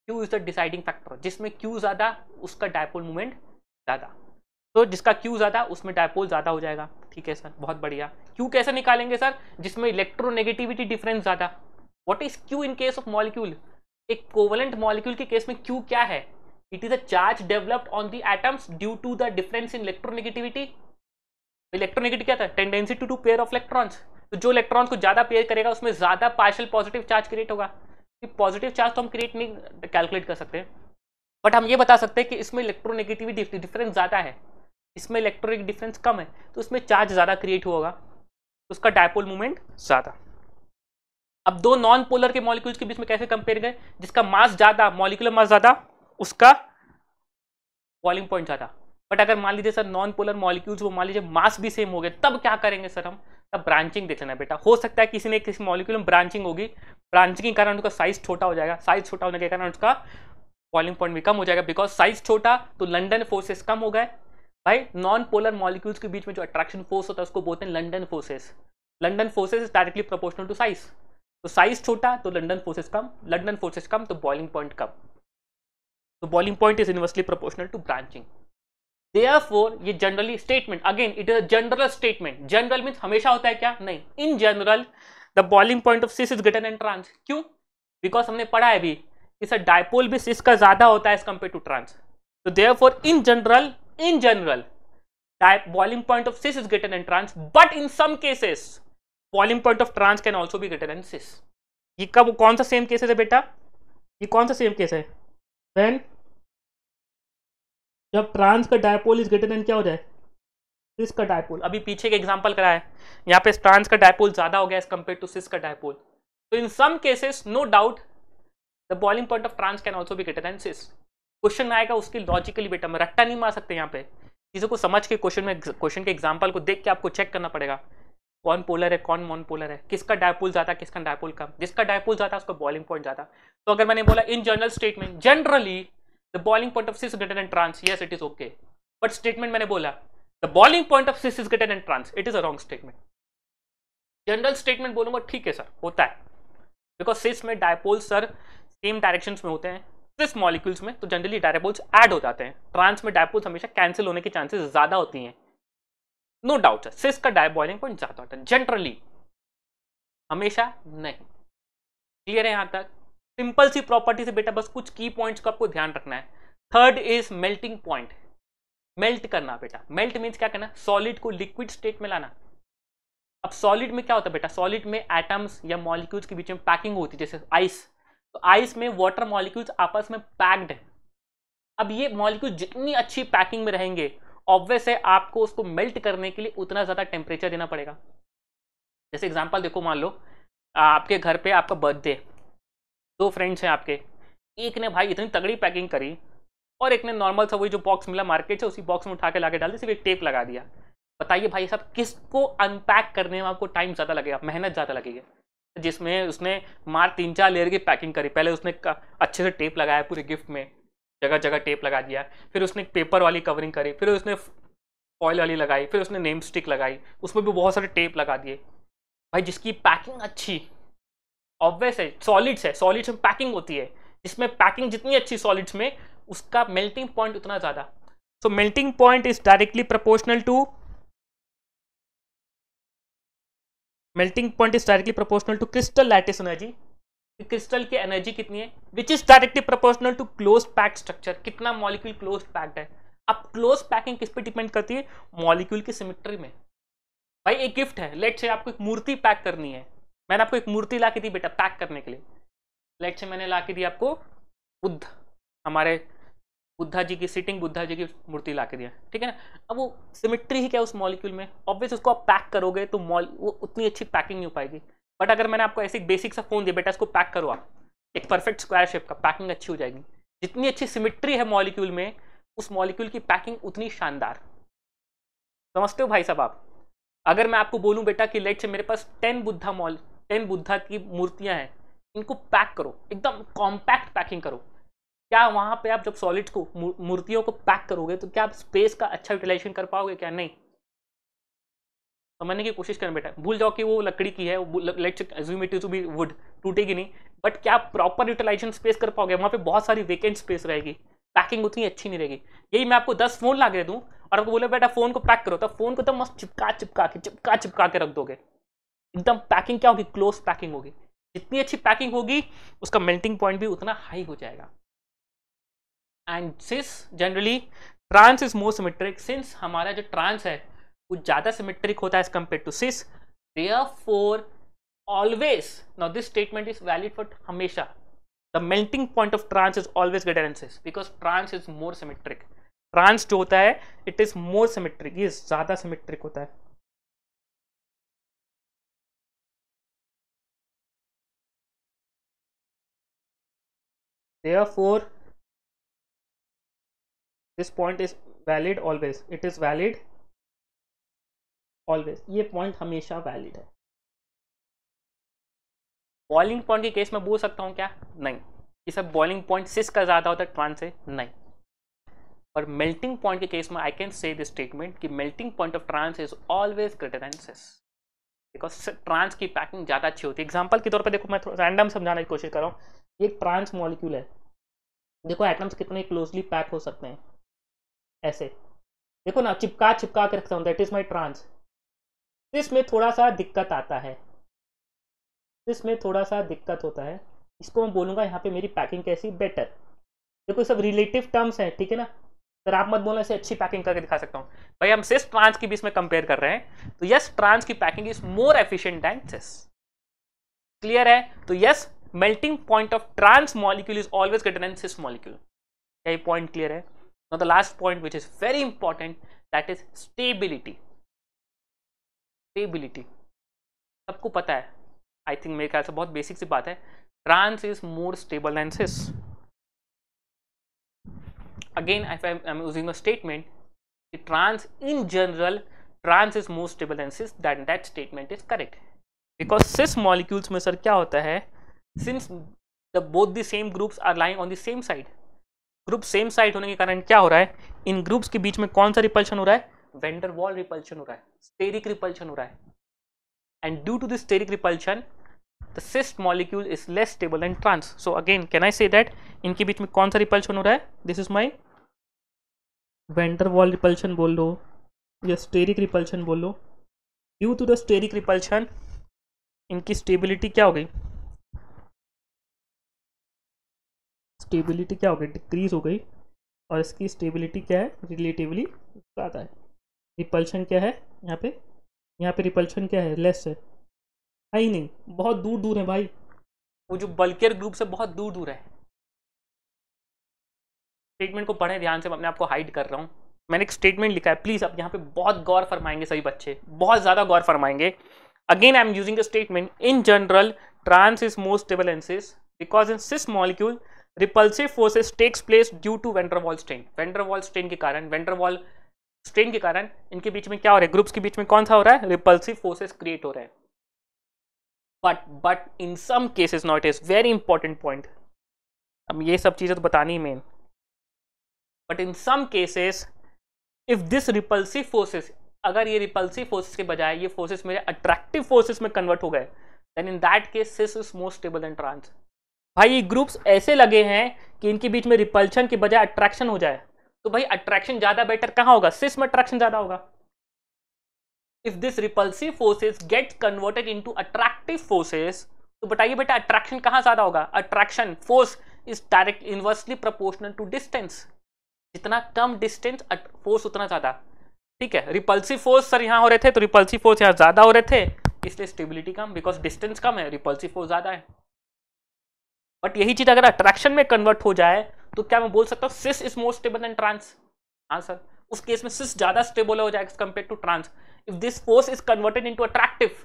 Q is the deciding factor. जिसमें Q ज्यादा उसका डायपोल मूवमेंट ज्यादा, तो जिसका Q ज्यादा उसमें डायपोल ज्यादा हो जाएगा, ठीक है सर, बहुत बढ़िया। Q कैसे निकालेंगे सर? जिसमें इलेक्ट्रोनेगेटिविटी डिफरेंस ज्यादा। What is Q in case of molecule? एक कोवलेंट मॉलिक्यूल के केस में Q क्या है? It is a charge developed on the atoms due to the difference in electronegativity. Electronegativity क्या था? Tendency to do pair of electrons. तो जो electrons को ज्यादा पेयर करेगा उसमें ज्यादा पार्शियल पॉजिटिव चार्ज क्रिएट होगा। पॉजिटिव चार्ज तो हम क्रिएट नहीं कैलकुलेट कर सकते, बट हम ये बता सकते हैं कि इसमें इलेक्ट्रोनेगेटिविटी डिफरेंस ज्यादा है, इसमें इलेक्ट्रोनिक डिफरेंस कम है, तो उसमें चार्ज ज्यादा क्रिएट होगा, तो उसका डायपोल मूवमेंट ज्यादा। अब दो नॉन पोलर के मॉलिक्यूल्स के बीच में कैसे कंपेयर करें? जिसका मास ज्यादा, मॉलिक्यूलर मास ज्यादा, उसका बॉइलिंग पॉइंट ज्यादा। बट अगर मान लीजिए सर नॉन पोलर मॉलिक्यूल्स वो मान लीजिए मास भी सेम हो गए, तब क्या करेंगे सर हम? तब ब्रांचिंग देखना है बेटा। हो सकता है किसी ने किसी मॉलिक्यूल में ब्रांचिंग होगी, ब्रांचिंग के कारण उसका साइज छोटा हो जाएगा, साइज छोटा होने के कारण उसका बॉइलिंग पॉइंट भी कम हो जाएगा, बिकॉज साइज छोटा तो लंडन फोर्सेस कम हो गए। भाई नॉन पोलर मॉलिक्यूल्स के बीच में जो अट्रैक्शन फोर्स होता है उसको बोलते हैं London forces. London forces is directly proportional to size, तो साइज छोटा तो लंडन फोर्सेस कम, लंडन फोर्सेस कम तो बॉइलिंग पॉइंट कम, तो boiling point is inversely proportional to branching. Therefore ये generally statement, again it is a general statement. General means हमेशा होता है क्या? नहीं, in general the boiling point of cis is greater than trans. क्यों? Because हमने पढ़ा है अभी कि सर डायपोल भी सिस का ज्यादा होता है एज कंपेयर टू ट्रांस, तो therefore in general boiling point of cis is greater than trans, but in some cases boiling point of trans can also be greater than cis। ये कब कौन सा सेम केस है बेटा? ये कौन सा सेम केस है? When जब ट्रांस का डायपोल इज ग्रेटर देन क्या हो जाए? सिस का डायपोल। अभी पीछे के एग्जांपल करा है, यहाँ पे ट्रांस का डायपोल ज्यादा हो गया एज कंपेयर टू सिस का डायपोल, तो in some cases no doubt the boiling point of trans can also be greater than cis. Question आएगा उसकी लॉजिकली बेटा, मैं रट्टा नहीं मार सकते यहाँ पे, चीज़ों को समझ के क्वेश्चन के एग्जांपल को देख के आपको चेक करना पड़ेगा कौन पोलर है कौन नॉन पोलर है, किसका डायपोल ज्यादा किसका डायपोल कम। जिसका डायपोल ज्यादा उसका बॉइलिंग पॉइंट ज्यादा। तो अगर मैंने बोला in general statement generally the boiling point of cis is greater than trans, yes it is okay. But statement मैंने बोला the boiling point of cis is greater than trans, it is a wrong statement. General statement बोलूंगा ठीक है sir होता है, because सिस में dipole sir same directions में होते हैं, सिस मॉलिक्यूल्स में तो जनरली डायपोल्स ऐड हो जाते हैं, ट्रांस में डायपोल्स हमेशा कैंसिल होने की चांसेस ज्यादा होती हैं। नो डाउट सिस का बॉइलिंग पॉइंट ज्यादा होता है जनरली, हमेशा नहीं। क्लियर है यहां तक? सिंपल सी प्रॉपर्टी से बेटा बस कुछ की पॉइंट्स को आपको ध्यान रखना है। Third is melting point, melt करना बेटा। मेल्ट मीन्स क्या करना? सॉलिड को लिक्विड स्टेट में लाना। अब सॉलिड में क्या होता है बेटा? सॉलिड में एटम्स या मॉलिक्यूल्स के बीच में पैकिंग होती है, जैसे आइस, तो आइस में वाटर मॉलिक्यूल्स आपस में पैक्ड है। अब ये मॉलिक्यूल जितनी अच्छी पैकिंग में रहेंगे ऑब्वियस है आपको उसको मेल्ट करने के लिए उतना ज्यादा टेम्परेचर देना पड़ेगा। जैसे एग्जांपल देखो, मान लो आपके घर पे आपका बर्थडे, दो फ्रेंड्स हैं आपके, एक ने भाई इतनी तगड़ी पैकिंग करी और एक ने नॉर्मल सा वही जो बॉक्स मिला मार्केट से उसी बॉक्स में उठा के लाके डाल दी, सिर्फ एक टेप लगा दिया। बताइए भाई साहब किसको अनपैक करने में आपको टाइम ज़्यादा लगेगा, मेहनत ज़्यादा लगेगी? जिसमें उसने मार 3-4 लेयर की पैकिंग करी, पहले उसने अच्छे से टेप लगाया पूरे गिफ्ट में, जगह जगह टेप लगा दिया, फिर उसने पेपर वाली कवरिंग करी, फिर उसने फॉइल वाली लगाई, फिर उसने नेम स्टिक लगाई, उसमें भी बहुत सारे टेप लगा दिए। भाई जिसकी पैकिंग अच्छी, ऑब्वियस है सॉलिड्स में पैकिंग होती है, जिसमें पैकिंग जितनी अच्छी सॉलिड्स में उसका मेल्टिंग पॉइंट उतना ज़्यादा। So melting point is directly proportional to crystal lattice energy. Crystal की एनर्जी कितनी है, which is directly proportional to close packed structure, कितना मॉलिक्यूल क्लोज पैक्ड है। अब क्लोज पैकिंग किस पे डिपेंड करती है, मॉलिक्यूल की सिमेट्री में। भाई एक गिफ्ट है, लेट से आपको एक मूर्ति पैक करनी है, मैंने आपको एक मूर्ति ला के दी बेटा पैक करने के लिए, लेट से मैंने ला के दी आपको बुद्ध, हमारे बुद्धा जी की सिटिंग बुद्धा जी की मूर्ति ला के दिया, ठीक है ना। अब वो सिमेट्री ही क्या उस मॉलिक्यूल में, ऑब्वियस उसको आप पैक करोगे तो वो उतनी अच्छी पैकिंग नहीं हो पाएगी। बट अगर मैंने आपको ऐसे बेसिक सा फोन दिया, बेटा इसको पैक करो आप, एक परफेक्ट स्क्वायर शेप का, पैकिंग अच्छी हो जाएगी। जितनी अच्छी सिमेट्री है मॉलिक्यूल में, उस मॉलिक्यूल की पैकिंग उतनी शानदार। समझते हो भाई साहब आप? अगर मैं आपको बोलूं बेटा कि लेट से मेरे पास 10 बुद्धा की मूर्तियां हैं, इनको पैक करो, एकदम कॉम्पैक्ट पैकिंग करो, क्या वहां पे आप जब सॉलिड्स को मूर्तियों को पैक करोगे तो क्या आप स्पेस का अच्छा यूटिलाइजेशन कर पाओगे? क्या नहीं। समझने की कोशिश करें बेटा, भूल जाओ कि वो लकड़ी की है, let's assume it to be wood, टूटेगी नहीं, बट क्या आप प्रॉपर यूटिलाइजेशन स्पेस कर पाओगे? वहां पे बहुत सारी वेकेंट स्पेस रहेगी, पैकिंग उतनी अच्छी नहीं रहेगी। यही मैं आपको 10 फोन ला के दूं और आपको बोले बेटा फोन को पैक करो, तो फोन को तो मस्त चिपका के रख दोगे, एकदम पैकिंग क्या होगी, क्लोज पैकिंग होगी। जितनी अच्छी पैकिंग होगी उसका मेल्टिंग पॉइंट भी उतना हाई हो जाएगा। And cis generally trans is more symmetric, since हमारा जो ट्रांस है वो ज्यादा सिमेट्रिक होता है as compare to cis, therefore always, now this statement is valid for हमेशा, the melting point of trans is always greater than cis because trans is more symmetric. Trans जो होता है इट इज मोर सिमेट्रिक, ये ज्यादा symmetric होता है। Therefore this point is valid always, it is valid always, ये point हमेशा valid है। बॉइलिंग पॉइंट के केस में बोल सकता हूँ क्या? नहीं, ये सब बॉइलिंग पॉइंट सिस का ज्यादा होता है ट्रांस से, नहीं। और मेल्टिंग पॉइंट के केस में I can say this statement कि melting point of trans is always greater than cis because trans की पैकिंग ज्यादा अच्छी होती है। एग्जाम्पल के तौर पर देखो, मैं रैंडम समझाने की कोशिश कर रहा हूँ, ये एक ट्रांस मॉलिक्यूल है, देखो एटम्स कितने क्लोजली पैक हो सकते हैं, ऐसे देखो ना, चिपका के रखता हूँ, दैट इज माई ट्रांस। इसमें थोड़ा सा दिक्कत आता है, इसमें थोड़ा सा दिक्कत होता है, इसको मैं बोलूँगा यहाँ पे मेरी पैकिंग कैसी, बेटर। देखो सब रिलेटिव टर्म्स हैं, ठीक है ना, सर आप मत बोलना, इसे अच्छी पैकिंग करके दिखा सकता हूँ। भाई हम सिस ट्रांस की बीच में कंपेयर कर रहे हैं, तो यस ट्रांस की packing is more efficient than cis, clear है? तो yes melting point of trans molecule is always greater than cis molecule. क्या ये पॉइंट क्लियर है? Now the last point which is very important, that is stability. Stability सबको पता है, I think मेरे ख्याल से बहुत बेसिक सी बात है, trans is more stable than cis. Again if I am using a statement, trans in general, trans is more stable than cis, that statement is correct because cis molecules में sir क्या होता है, since both the same groups are lying on the same side, group same side होने के कारण क्या हो रहा है, इन ग्रुप्स के बीच में कौन सा रिपल्शन हो रहा है, वेंडर वॉल रिपल्शन हो रहा है, स्टेरिक रिपल्शन हो रहा है। And due to this steric repulsion the cis molecule is less stable than trans. So again can I say that इनके बीच में कौन सा रिपल्शन हो रहा है, this is my van der Waal repulsion बोल लो या स्टेरिक रिपल्शन बोल लो। Due to the steric repulsion इनकी स्टेबिलिटी क्या हो गई, स्टेबिलिटी क्या हो गई, डिक्रीज हो गई, और इसकी स्टेबिलिटी क्या है, रिलेटिवली ज़्यादा है। रिपल्शन क्या है यहाँ पे रिपल्शन क्या है, लेस है ही नहीं, बहुत दूर दूर है भाई, वो जो बल्कियर ग्रुप से बहुत दूर दूर है। स्टेटमेंट को पढ़ें ध्यान से, मैं अपने आप को हाइड कर रहा हूँ, मैंने एक स्टेटमेंट लिखा है, प्लीज़ आप यहाँ पे बहुत गौर फरमाएंगे, सभी बच्चे बहुत ज़्यादा गौर फरमाएंगे। Again I am using the statement, in general trans is more stable and cis because in cis molecule repulsive forces takes place due to van der Waal strain. Van der Waal strain के कारण, वेंडरवॉल स्ट्रेन के कारण इनके बीच में क्या हो रहा है, ग्रुप्स के बीच में कौन सा हो रहा है, रिपल्सिव फोर्सेस क्रिएट हो रहे हैं। But in some cases not, is very important point, अब ये सब चीजें तो बतानी ही मेन, but in some cases if this repulsive forces, अगर ये रिपल्सिव फोर्सेस के बजाय ये फोर्सेस मेरे अट्रैक्टिव फोर्सेस में कन्वर्ट हो गए, then in that case cis is more stable than trans. भाई ये ग्रुप्स ऐसे लगे हैं कि इनके बीच में रिपल्शन के बजाय अट्रैक्शन हो जाए, तो भाई अट्रैक्शन ज्यादा बेटर कहां होगा, सिस में अट्रैक्शन ज्यादा होगा। If this repulsive forces get converted into attractive forces, तो बताइए बेटा अट्रैक्शन कहां ज्यादा होगा, attraction force is direct inversely proportional to distance, जितना कम डिस्टेंस फोर्स उतना ज्यादा। ठीक है, रिपल्सिव फोर्स सर यहां हो रहे थे तो रिपल्सिव फोर्स यहां ज्यादा हो रहे थे, इसलिए स्टेबिलिटी कम, बिकॉज डिस्टेंस कम है, रिपल्सिव फोर्स ज्यादा है। बट यही चीज अगर अट्रैक्शन में कन्वर्ट हो जाए तो क्या मैं बोल सकता हूं cis is more stable than trans? हाँ सर, उस केस में सिस ज्यादा स्टेबल हो जाएगा compare to trans if this force is converted into attractive.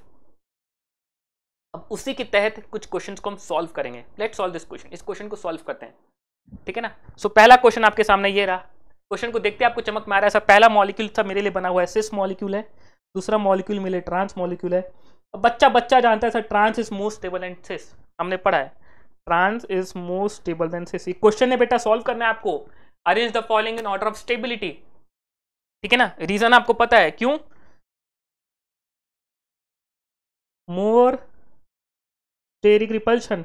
अब उसी के तहत कुछ क्वेश्चंस को हम सॉल्व करेंगे। लेट्स सॉल्व दिस क्वेश्चन, इस क्वेश्चन को सॉल्व करते हैं, ठीक है ना। सो पहला क्वेश्चन आपके सामने ये रहा, क्वेश्चन को देखते आपको चमक में आ रहा है सर, पहला मॉलिक्यूल था मेरे लिए बना हुआ है सिस मॉलिक्यूल है, दूसरा मॉलिक्यूल मेरे लिए ट्रांस मॉलिक्यूल है। अब बच्चा जानता है sir trans is more stable and cis, हमने पढ़ा है trans is more stable than cis. Question है बेटा सॉल्व करना है आपको, arrange the following in order of stability, ठीक है ना। रीजन आपको पता है क्यों, मोर स्टेरिक रिपल्शन,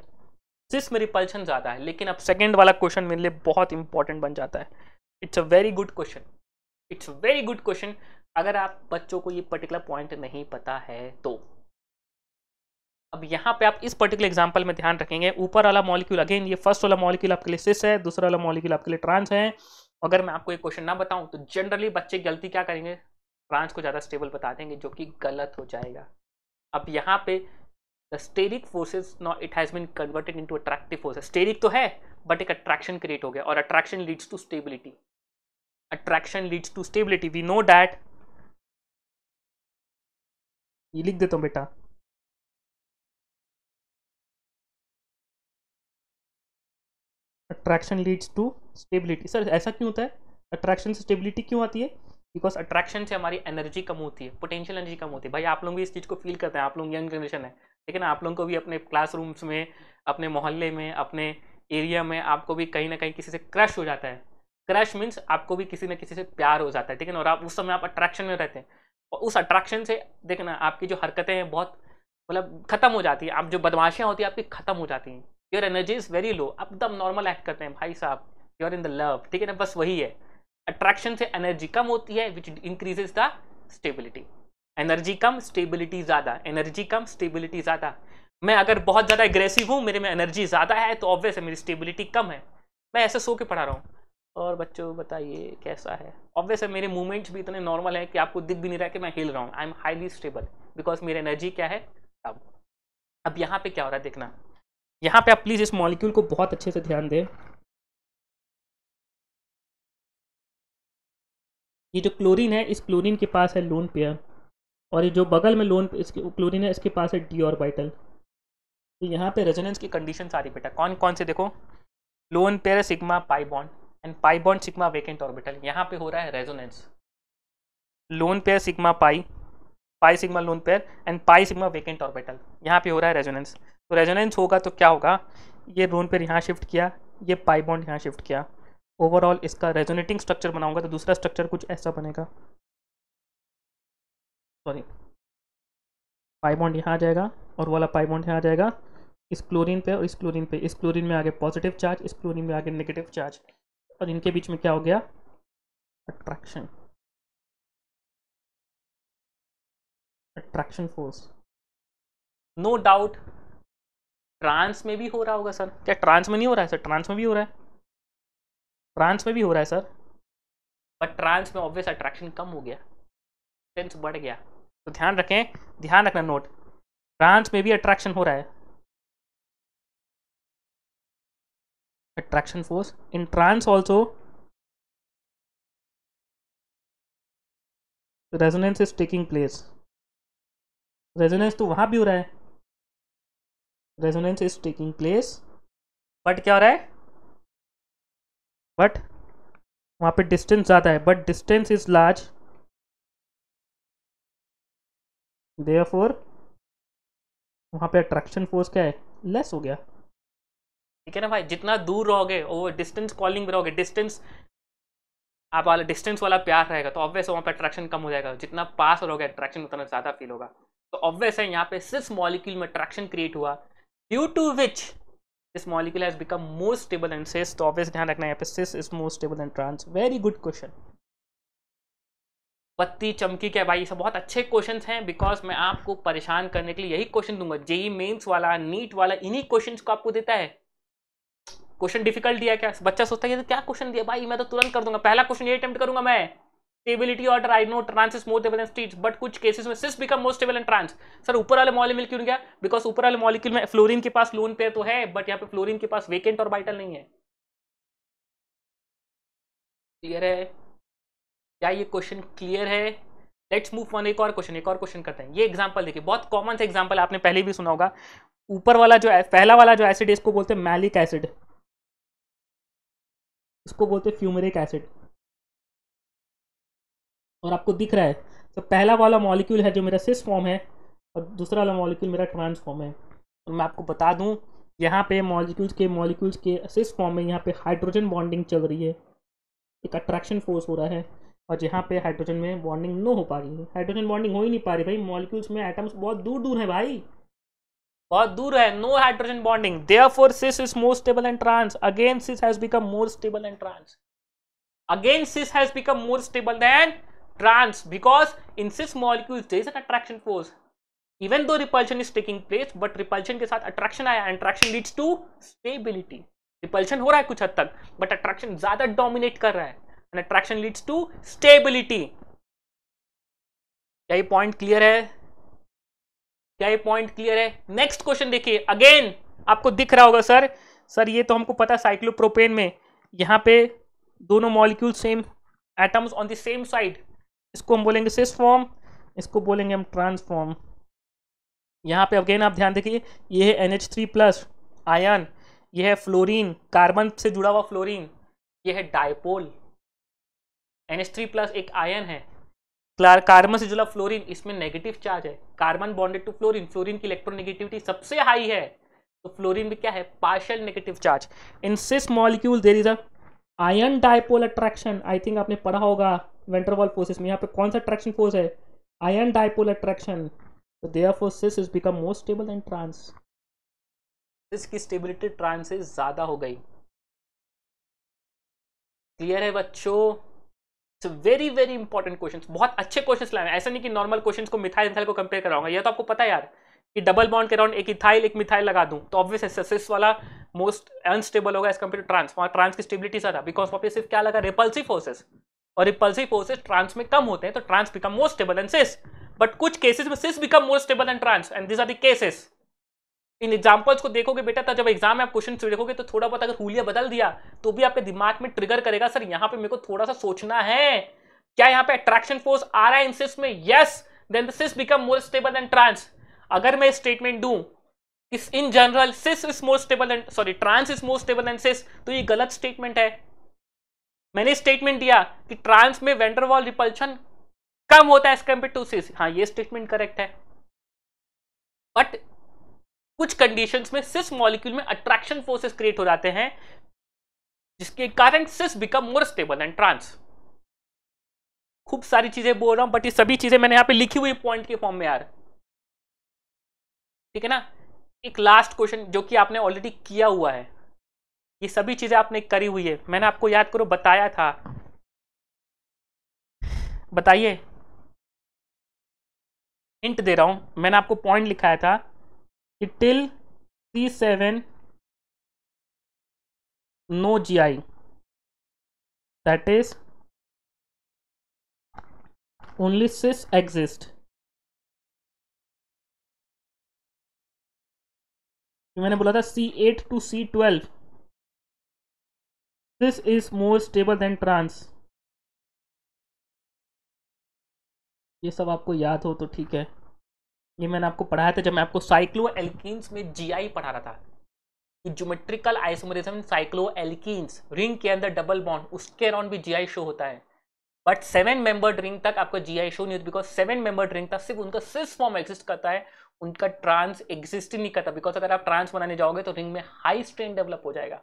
सिस में रिपल्शन ज्यादा है। लेकिन अब सेकंड वाला क्वेश्चन मेरे लिए बहुत इंपॉर्टेंट बन जाता है, it's a very good question, it's a very good question. अगर आप बच्चों को ये पर्टिकुलर पॉइंट नहीं पता है तो अब यहाँ पे आप इस पर्टिकुलर एग्जांपल में ध्यान रखेंगे, ऊपर वाला मॉलिक्यूल अगेन ये फर्स्ट वाला मॉलिक्यूल आपके लिए सिस है, दूसरा वाला मॉलिक्यूल आपके लिए ट्रांस है। अगर मैं आपको एक क्वेश्चन ना बताऊं तो जनरली बच्चे गलती क्या करेंगे, ट्रांस को ज्यादा स्टेबल बता देंगे, जो कि गलत हो जाएगा। अब यहाँ पे the steric forces no it has been converted into attractive forces, steric तो है बट एक अट्रैक्शन क्रिएट हो गया, और attraction leads to stability, attraction leads to stability, we know that. ये लिख देता हूं बेटा, attraction leads to stability. Sir ऐसा क्यों होता है, अट्रैक्शन से स्टेबिलिटी क्यों आती है, बिकॉज अट्रैक्शन से हमारी एनर्जी कम होती है, पोटेंशियल एनर्जी कम होती है। भाई आप लोग भी इस चीज़ को फील करते हैं, आप लोग यंग जनरेशन है, लेकिन आप लोगों को भी अपने क्लासरूम्स में, अपने मोहल्ले में, अपने एरिया में आपको भी कहीं ना कहीं किसी से क्रश हो जाता है। क्रश मीन्स आपको भी किसी न किसी से प्यार हो जाता है, ठीक है ना, और आप उस समय आप अट्रैक्शन में रहते हैं, और उस अट्रैक्शन से देखना आपकी जो हरकतें हैं बहुत मतलब खत्म हो जाती है, आप जो बदमाशियाँ होती है आपकी खत्म हो जाती हैं, your energy is very low, आप एकदम नॉर्मल एक्ट करते हैं भाई साहब, you are in the love, ठीक है ना, बस वही है। अट्रैक्शन से एनर्जी कम होती है which increases the stability, energy come stability ज्यादा, एनर्जी कम स्टेबिलिटी ज्यादा। मैं अगर बहुत ज्यादा एग्रेसिव हूँ, मेरे में एनर्जी ज्यादा है तो ऑब्वियस है मेरी स्टेबिलिटी कम है। मैं ऐसे सो के पढ़ा रहा हूँ, और बच्चों बताइए कैसा है, ऑब्वियस है मेरे मूवमेंट्स भी इतने नॉर्मल है कि आपको दिख भी नहीं रहा कि मैं हिल रहा हूँ, I am highly stable because मेरी एनर्जी क्या है। अब यहाँ पे क्या हो रहा है देखना, यहाँ पे आप प्लीज इस मॉलिक्यूल को बहुत अच्छे से ध्यान दें। ये जो क्लोरीन है, इस क्लोरीन के पास है लोन पेयर, और ये जो बगल में लोन इसके क्लोरीन है इसके पास है डी ऑर्बिटल। तो यहाँ पे रेजोनेंस की कंडीशन सारी बेटा कौन कौन से देखो, lone pair sigma pi bond and pi bond sigma vacant orbital, यहाँ पे हो रहा है resonance, lone pair sigma pi, pi sigma lone pair and pi sigma vacant orbital, यहाँ पे हो रहा है रेजोनेंस। तो रेजोनेंस होगा तो क्या होगा, ये लोन पेयर यहाँ शिफ्ट किया, ये पाई बॉन्ड यहाँ शिफ्ट किया, ओवरऑल इसका रेजोनेटिंग स्ट्रक्चर बनाऊंगा तो दूसरा स्ट्रक्चर कुछ ऐसा बनेगा, सॉरी पाई बॉन्ड यहाँ आ जाएगा और वाला पाई बॉन्ड यहाँ आ जाएगा इस क्लोरीन पे, और इस क्लोरीन पे, इस क्लोरीन में आगे पॉजिटिव चार्ज, इस क्लोरीन में आगे नेगेटिव चार्ज, और इनके बीच में क्या हो गया, attraction, attraction force. No doubt trans में भी हो रहा होगा सर, क्या ट्रांस में नहीं हो रहा है सर, ट्रांस में भी हो रहा है, ट्रांस में भी हो रहा है सर, बट ट्रांस में ऑब्वियस अट्रैक्शन कम हो गया, टेंस बढ़ गया। तो ध्यान रखें, ध्यान रखना नोट, ट्रांस में भी अट्रैक्शन हो रहा है, attraction force in trans also, resonance is taking place, resonance तो वहां भी हो रहा है, resonance is taking place, but क्या हो रहा है, बट वहाँ पे डिस्टेंस ज़्यादा है, but distance is large, therefore वहाँ पे अट्रैक्शन फोर्स क्या है, लेस हो गया। ठीक है ना भाई, जितना दूर रहोगे वो डिस्टेंस कॉलिंग में रहोगे, डिस्टेंस आप वाला डिस्टेंस वाला प्यार रहेगा तो ऑब्वियस वहाँ पे अट्रैक्शन कम हो जाएगा, जितना पास रहोगे अट्रैक्शन उतना ज़्यादा फील होगा। तो ऑब्वियस है यहाँ पे सिस मॉलिक्यूल में अट्रैक्शन क्रिएट हुआ, due to which this molecule has become more stable and cis. तो ऑब्वियस ध्यान रखना यहाँ पे cis is more stable and trans. Very good question. बत्ती चमकी क्या भाई, ये सब बहुत अच्छे क्वेश्चंस हैं, बिकॉज मैं आपको परेशान करने के लिए यही क्वेश्चन दूंगा। जेई मेंस वाला, नीट वाला इन्हीं क्वेश्चंस को आपको देता है। क्वेश्चन डिफिकल्ट दिया क्या, बच्चा सोचता है तो क्या क्वेश्चन दिया भाई, मैं तो तुरंत कर दूंगा, पहला क्वेश्चन ये अटेम्प्ट करूंगा मैं। Stability order I know trans is more stable and स्टीज, बट कुछ केसेस में cis become more stable and trans. Sir ऊपर वाले मॉलिक्यूल क्यों गया, बिकॉज ऊपर वाले मॉलिक्यूल में फ्लोरीन के पास लोन पेयर तो है, बट यहाँ पे फ्लोरीन के पास वेकेंट ऑर्बिटल नहीं है। क्लियर है क्या, ये क्वेश्चन क्लियर है? लेट्स मूव ऑन, एक और क्वेश्चन करते हैं। ये एग्जांपल देखिए, बहुत कॉमन सा एग्जांपल, आपने पहले भी सुना होगा। ऊपर वाला जो पहला वाला जो एसिड है इसको बोलते हैं मैलिक एसिड, इसको बोलते हैं फ्यूमरिक एसिड। और आपको दिख रहा है तो पहला वाला मॉलिक्यूल है जो मेरा सिस फॉर्म है, और दूसरा वाला मॉलिक्यूल मेरा ट्रांस फॉर्म है। और मैं आपको बता दूं यहाँ पे मॉलिक्यूल्स के सिस फॉर्म में यहाँ पे हाइड्रोजन बॉन्डिंग चल रही है, एक अट्रैक्शन फोर्स हो रहा है, और जहाँ पे हाइड्रोजन में बॉन्डिंग नो हो पा रही है, हाइड्रोजन बॉन्डिंग हो ही नहीं पा रही भाई, मॉलिक्यूल्स में एटम्स बहुत दूर दूर है भाई, बहुत दूर है, no hydrogen bonding, therefore cis is more stable and trans. Again cis has become more stable and trans, again cis has become more stable than trans, because in cis molecules there is an attraction force, even though repulsion is taking place, but repulsion के साथ attraction आया, and attraction leads to stability। repulsion हो रहा है कुछ हद तक, but attraction ज्यादा dominate कर रहा है, and attraction leads to stability। क्या ये पॉइंट क्लियर है, क्या ये पॉइंट क्लियर है? नेक्स्ट क्वेश्चन देखिए, अगेन आपको दिख रहा होगा सर ये तो हमको पता है, साइक्लोप्रोपेन में यहाँ पे दोनों molecule same atoms on the same side, इसको हम बोलेंगे सिस फॉर्म, इसको बोलेंगे हम ट्रांस फॉर्म। यहाँ पे अगेन आप ध्यान देखिए, ये है NH3+ आयन, ये है फ्लोरीन, कार्बन से जुड़ा हुआ फ्लोरीन, ये है डायपोल। NH3+ एक आयन है, कार्बन से जुड़ा फ्लोरीन, इसमें नेगेटिव चार्ज है, carbon bonded to fluorine, fluorine की इलेक्ट्रोनेगेटिविटी सबसे हाई है, तो फ्लोरीन में क्या है, partial negative charge. In cis molecule there is a ion dipole attraction, I think आपने पढ़ा होगा वेन डर वाल्स फोर्सेस में, यहाँ पे कौन सा अट्रैक्शन फोर्स है, आयन डायपोल अट्रैक्शन। तो therefore cis is become more stable than trans, cis की स्टेबिलिटी ट्रांस से ज्यादा हो गई। क्लियर है बच्चों? It's very very important question, बहुत अच्छे क्वेश्चन लाए, ऐसा नहीं कि नॉर्मल क्वेश्चन को मिथाइल को कंपेयर कराऊंगा, यह तो आपको पता है यार कि डबल बॉन्ड के अराउंड एक इथाइल एक मिथाइल लगा दूं तो ऑब्वियस सिस वाला मोस्ट अनस्टेबल होगा एज कंपेयर टू ट्रांस, वहां ट्रांस की स्टेबिलिटी ज्यादा, बिकॉज वहां पे सिर्फ क्या लगा, रिपल्सिव फोर्सेस, और रिपल्सिव फोर्सेस ट्रांस में कम होते हैं, तो trans become more stable and cis. But कुछ केसेस में cis become more stable and trans, and this are the cases. इन एग्जांपल्स को देखोगे बेटा, तो जब एग्जाम में आप क्वेश्चन देखोगे तो थोड़ा बहुत अगर हुलिया बदल दिया तो भी आपके दिमाग में ट्रिगर करेगा, सर यहाँ पे मेरे को थोड़ा सा सोचना है, क्या यहाँ पे अट्रैक्शन फोर्स आ रहा है इन सिस में, yes, then the cis become more stable than trans. अगर मैं स्टेटमेंट दूं इस in general cis is more stable and trans is more stable than cis, तो ये गलत स्टेटमेंट है। मैंने स्टेटमेंट दिया कि ट्रांस में वेन डर वाल रिपल्शन कम होता है एज कंपेयर टू सिस, हाँ ये स्टेटमेंट करेक्ट है, बट कुछ कंडीशंस में सिस मॉलिक्यूल में अट्रैक्शन फोर्सेस क्रिएट हो जाते हैं, जिसके कारण cis become more stable and trans. खूब सारी चीजें बोल रहा हूं, बट ये सभी चीजें मैंने यहां पे लिखी हुई पॉइंट के फॉर्म में यार, ठीक है ना। एक लास्ट क्वेश्चन जो कि आपने ऑलरेडी किया हुआ है, ये सभी चीजें आपने करी हुई है, मैंने आपको याद करो बताया था, बताइए, हिंट दे रहा हूं, मैंने आपको पॉइंट लिखाया था कि till C7 no GI, that is only cis exist। मैंने बोला था C8 to C12 cis is more stable than trans, ये सब आपको याद हो तो ठीक है, ये मैंने आपको पढ़ाया था जब मैं आपको साइक्लो एल्कीन्स में GI पढ़ा रहा था, कि ज्योमेट्रिकल आइसोमरिज्म साइक्लोएल्कीन्स रिंग के अंदर डबल बॉन्ड उसके अराउंड भी जीआई शो होता है, बट 7 मेंबर्ड रिंग तक आपका जीआई शो नहीं होता, बिकॉज 7 मेंबर्ड रिंग तक सिर्फ उनका सिस फॉर्म एग्जिस्ट करता है, उनका ट्रांस एग्जिस्ट ही नहीं करता, बिकॉज अगर आप ट्रांस बनाने जाओगे तो रिंग में हाई स्ट्रेन डेवलप हो जाएगा।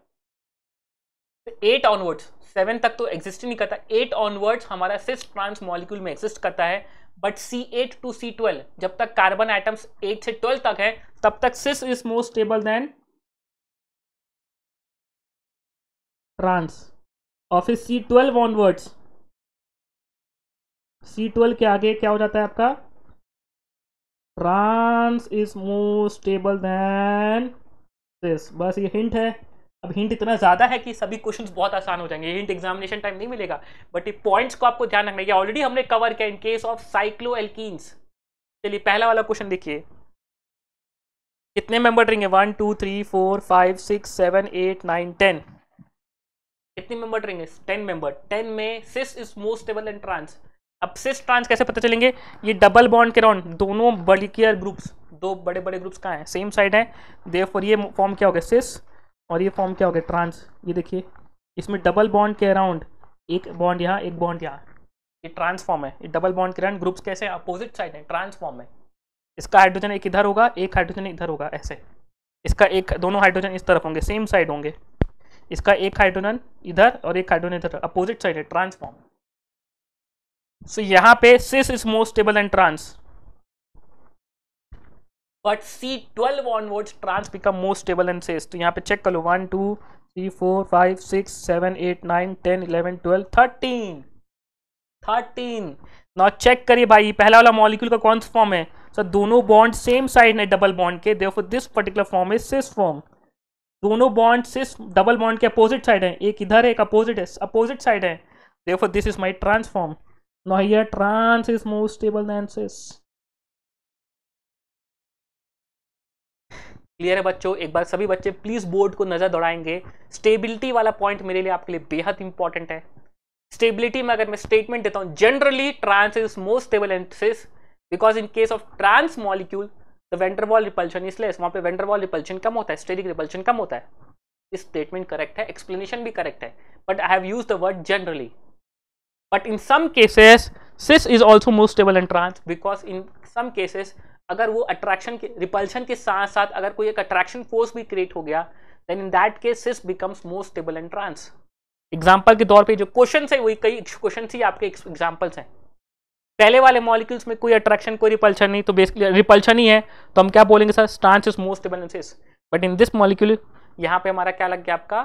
8 ऑनवर्ड्स, 7 तक तो एग्जिस्ट ही नहीं करता, 8 ऑनवर्ड्स हमारा सिस ट्रांस मॉलिक्यूल में एग्जिस्ट करता है, बट C8 टू C12 जब तक कार्बन एटम्स 8 से 12 तक है तब तक cis is more stable than trans. और फिर C12 ऑनवर्ड्स, C12 के आगे क्या हो जाता है आपका, trans is more stable than cis. बस ये हिंट है। अब हिंट इतना ज्यादा है कि सभी क्वेश्चंस बहुत आसान हो जाएंगे, हिंट एग्जामिनेशन टाइम नहीं मिलेगा, बट ये पॉइंट्स को आपको ध्यान रखना है, ऑलरेडी हमने कवर किया इन केस ऑफ साइक्लोएल्कीन्स। चलिए पहला वाला क्वेश्चन देखिए, कितने मेंबर रिंग है, 1 2 3 4 5 6 7 8 9 10, कितने मेंबर रिंग है, 10 मेंबर, 10 में cis is more stable than trans. अब सिस ट्रांस कैसे पता चलेंगे, ये डबल बॉन्ड के राउंड दोनों मॉलिक्यूलर ग्रुप्स, दो बड़े बड़े ग्रुप्स कहाँ हैं, सेम साइड है, देयरफॉर ये फॉर्म क्या हो गया सिस, और ये फॉर्म क्या हो गया ट्रांस। ये देखिए इसमें डबल बॉन्ड के अराउंड एक बॉन्ड यहाँ एक बॉन्ड यहाँ, ये ट्रांसफॉर्म है, ये डबल बॉन्ड के अराउंड ग्रुप्स कैसे अपोजिट साइड है, ट्रांसफॉर्म है, इसका हाइड्रोजन एक इधर होगा एक हाइड्रोजन इधर होगा ऐसे, इसका एक दोनों हाइड्रोजन इस तरफ होंगे सेम साइड होंगे, इसका एक हाइड्रोजन इधर और एक हाइड्रोजन इधर, अपोजिट साइड है, ट्रांसफॉर्म। सो यहाँ पे cis is more stable and trans, but C12 onwards trans become more stable and cis. तो यहाँ पे चेक कर लो 1 2 3 4 5 6 7 8 9 10 11 12 13। नाउ चेक करिए भाई पहला वाला मॉलिक्यूल का कौन सा फॉर्म है, सर दोनों बॉन्ड सेम साइड है डबल बॉन्ड के, therefore this particular form is cis form. दोनों बॉन्ड सिस डबल बॉन्ड के अपोजिट साइड है, एक इधर है एक अपोजिट है, अपोजिट साइड है, therefore this is my trans form. Now here trans is more stable than cis. Clear है बच्चों, एक बार सभी बच्चे प्लीज बोर्ड को नजर दौड़ाएंगे, स्टेबिलिटी वाला पॉइंट मेरे लिए आपके लिए बेहद इंपॉर्टेंट है। स्टेबिलिटी में अगर मैं स्टेटमेंट देता हूं generally trans is more stable and cis, because in case of trans molecule the van der Waal repulsion is less, वहां पे वेंडरवॉल रिपल्शन कम होता है, स्टेरिक रिपल्शन कम होता है। इस स्टेटमेंट करेक्ट है, एक्सप्लेनेशन भी करेक्ट है, but I have used the word generally. But in some cases cis is also more stable and trans, because in some cases अगर वो अट्रैक्शन के रिपल्शन के साथ साथ अगर कोई एक अट्रैक्शन फोर्स भी क्रिएट हो गया, then in that case cis becomes more stable and trans. Example के तौर पे जो क्वेश्चन है वही कई क्वेश्चन ही आपके एग्जांपल्स हैं। पहले वाले मॉलिक्यूल्स में कोई अट्रैक्शन कोई रिपल्शन नहीं, तो बेसिकली रिपल्शन ही है, तो हम क्या बोलेंगे sir trans is more stable and cis. But in this molecule यहाँ पे हमारा क्या लग गया, आपका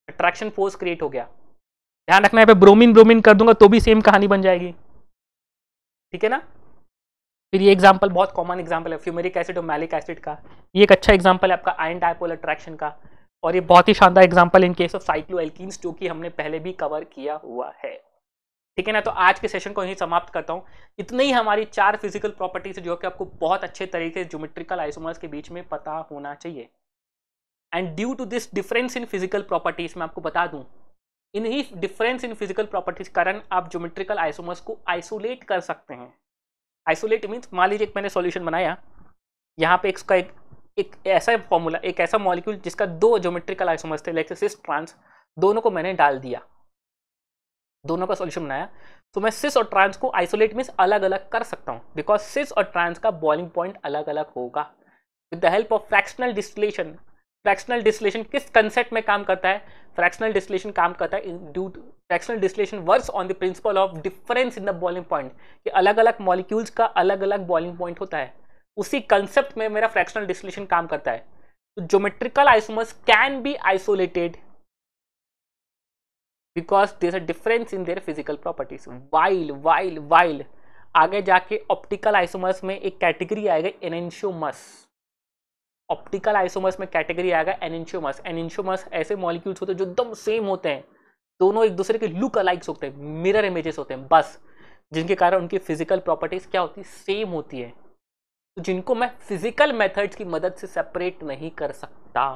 अट्रैक्शन फोर्स क्रिएट हो गया। ध्यान रखना है, पे ब्रोमीन ब्रोमीन कर दूंगा तो भी सेम कहानी बन जाएगी, ठीक है ना। फिर ये एग्जांपल बहुत कॉमन एग्जांपल है फ्यूमेरिक एसिड और मैलिक एसिड का, ये एक अच्छा एग्जांपल है आपका आयन डायपोल अट्रैक्शन का, और ये बहुत ही शानदार एग्जांपल इन केस ऑफ साइक्लोएल्कीन्स जो कि हमने पहले भी कवर किया हुआ है, ठीक है ना। तो आज के सेशन को यहीं समाप्त करता हूँ। इतनी ही हमारी 4 फिजिकल प्रॉपर्टीज जो कि आपको बहुत अच्छे तरीके से ज्योमेट्रिकल आइसोमर्स के बीच में पता होना चाहिए। And due to this difference in physical properties मैं आपको बता दूं, इन्हीं डिफरेंस इन फिजिकल प्रॉपर्टीज कारण आप ज्योमेट्रिकल आइसोमर्स को आइसोलेट कर सकते हैं। आइसोलेट मीन्स मान लीजिए मैंने सॉल्यूशन बनाया, यहाँ पे इसका एक ऐसा फॉर्मूला, एक ऐसा मॉलिक्यूल जिसका 2 ज्योमेट्रिकल आइसोमर्स थे लाइक सिस ट्रांस, दोनों को मैंने डाल दिया, दोनों का सॉल्यूशन बनाया, तो मैं सिस और ट्रांस को आइसोलेट मीन्स अलग अलग कर सकता हूँ, बिकॉज सिस और ट्रांस का बॉइलिंग पॉइंट अलग अलग होगा। With the help of fractional distillation, fractional distillation किस कंसेप्ट में काम करता है, फ्रैक्शनल डिस्टिलेशन काम करता है due to fractional distillation works on the principle of difference in the boiling point, कि अलग अलग मॉलिक्यूल्स का अलग अलग बॉइलिंग पॉइंट होता है, उसी कंसेप्ट में मेरा फ्रैक्शनल डिस्टिलेशन काम करता है। तो geometrical isomers can be isolated because there is a difference in their physical properties. While आगे जाके ऑप्टिकल आइसोमर्स में एक कैटेगरी आएगा एनेंशियोमर्स, ऑप्टिकल आइसोमर्स में कैटेगरी आएगा एनेंशियोमर्स। एनेंशियोमर्स ऐसे मॉलिक्यूल्स होते हैं जो एकदम सेम होते हैं, दोनों एक दूसरे के लुक अलाइक्स होते हैं, मिरर इमेजेस होते हैं बस, जिनके कारण उनकी फिजिकल प्रॉपर्टीज क्या होती है, सेम होती है, तो जिनको मैं फिजिकल मेथड्स की मदद से सेपरेट नहीं कर सकता,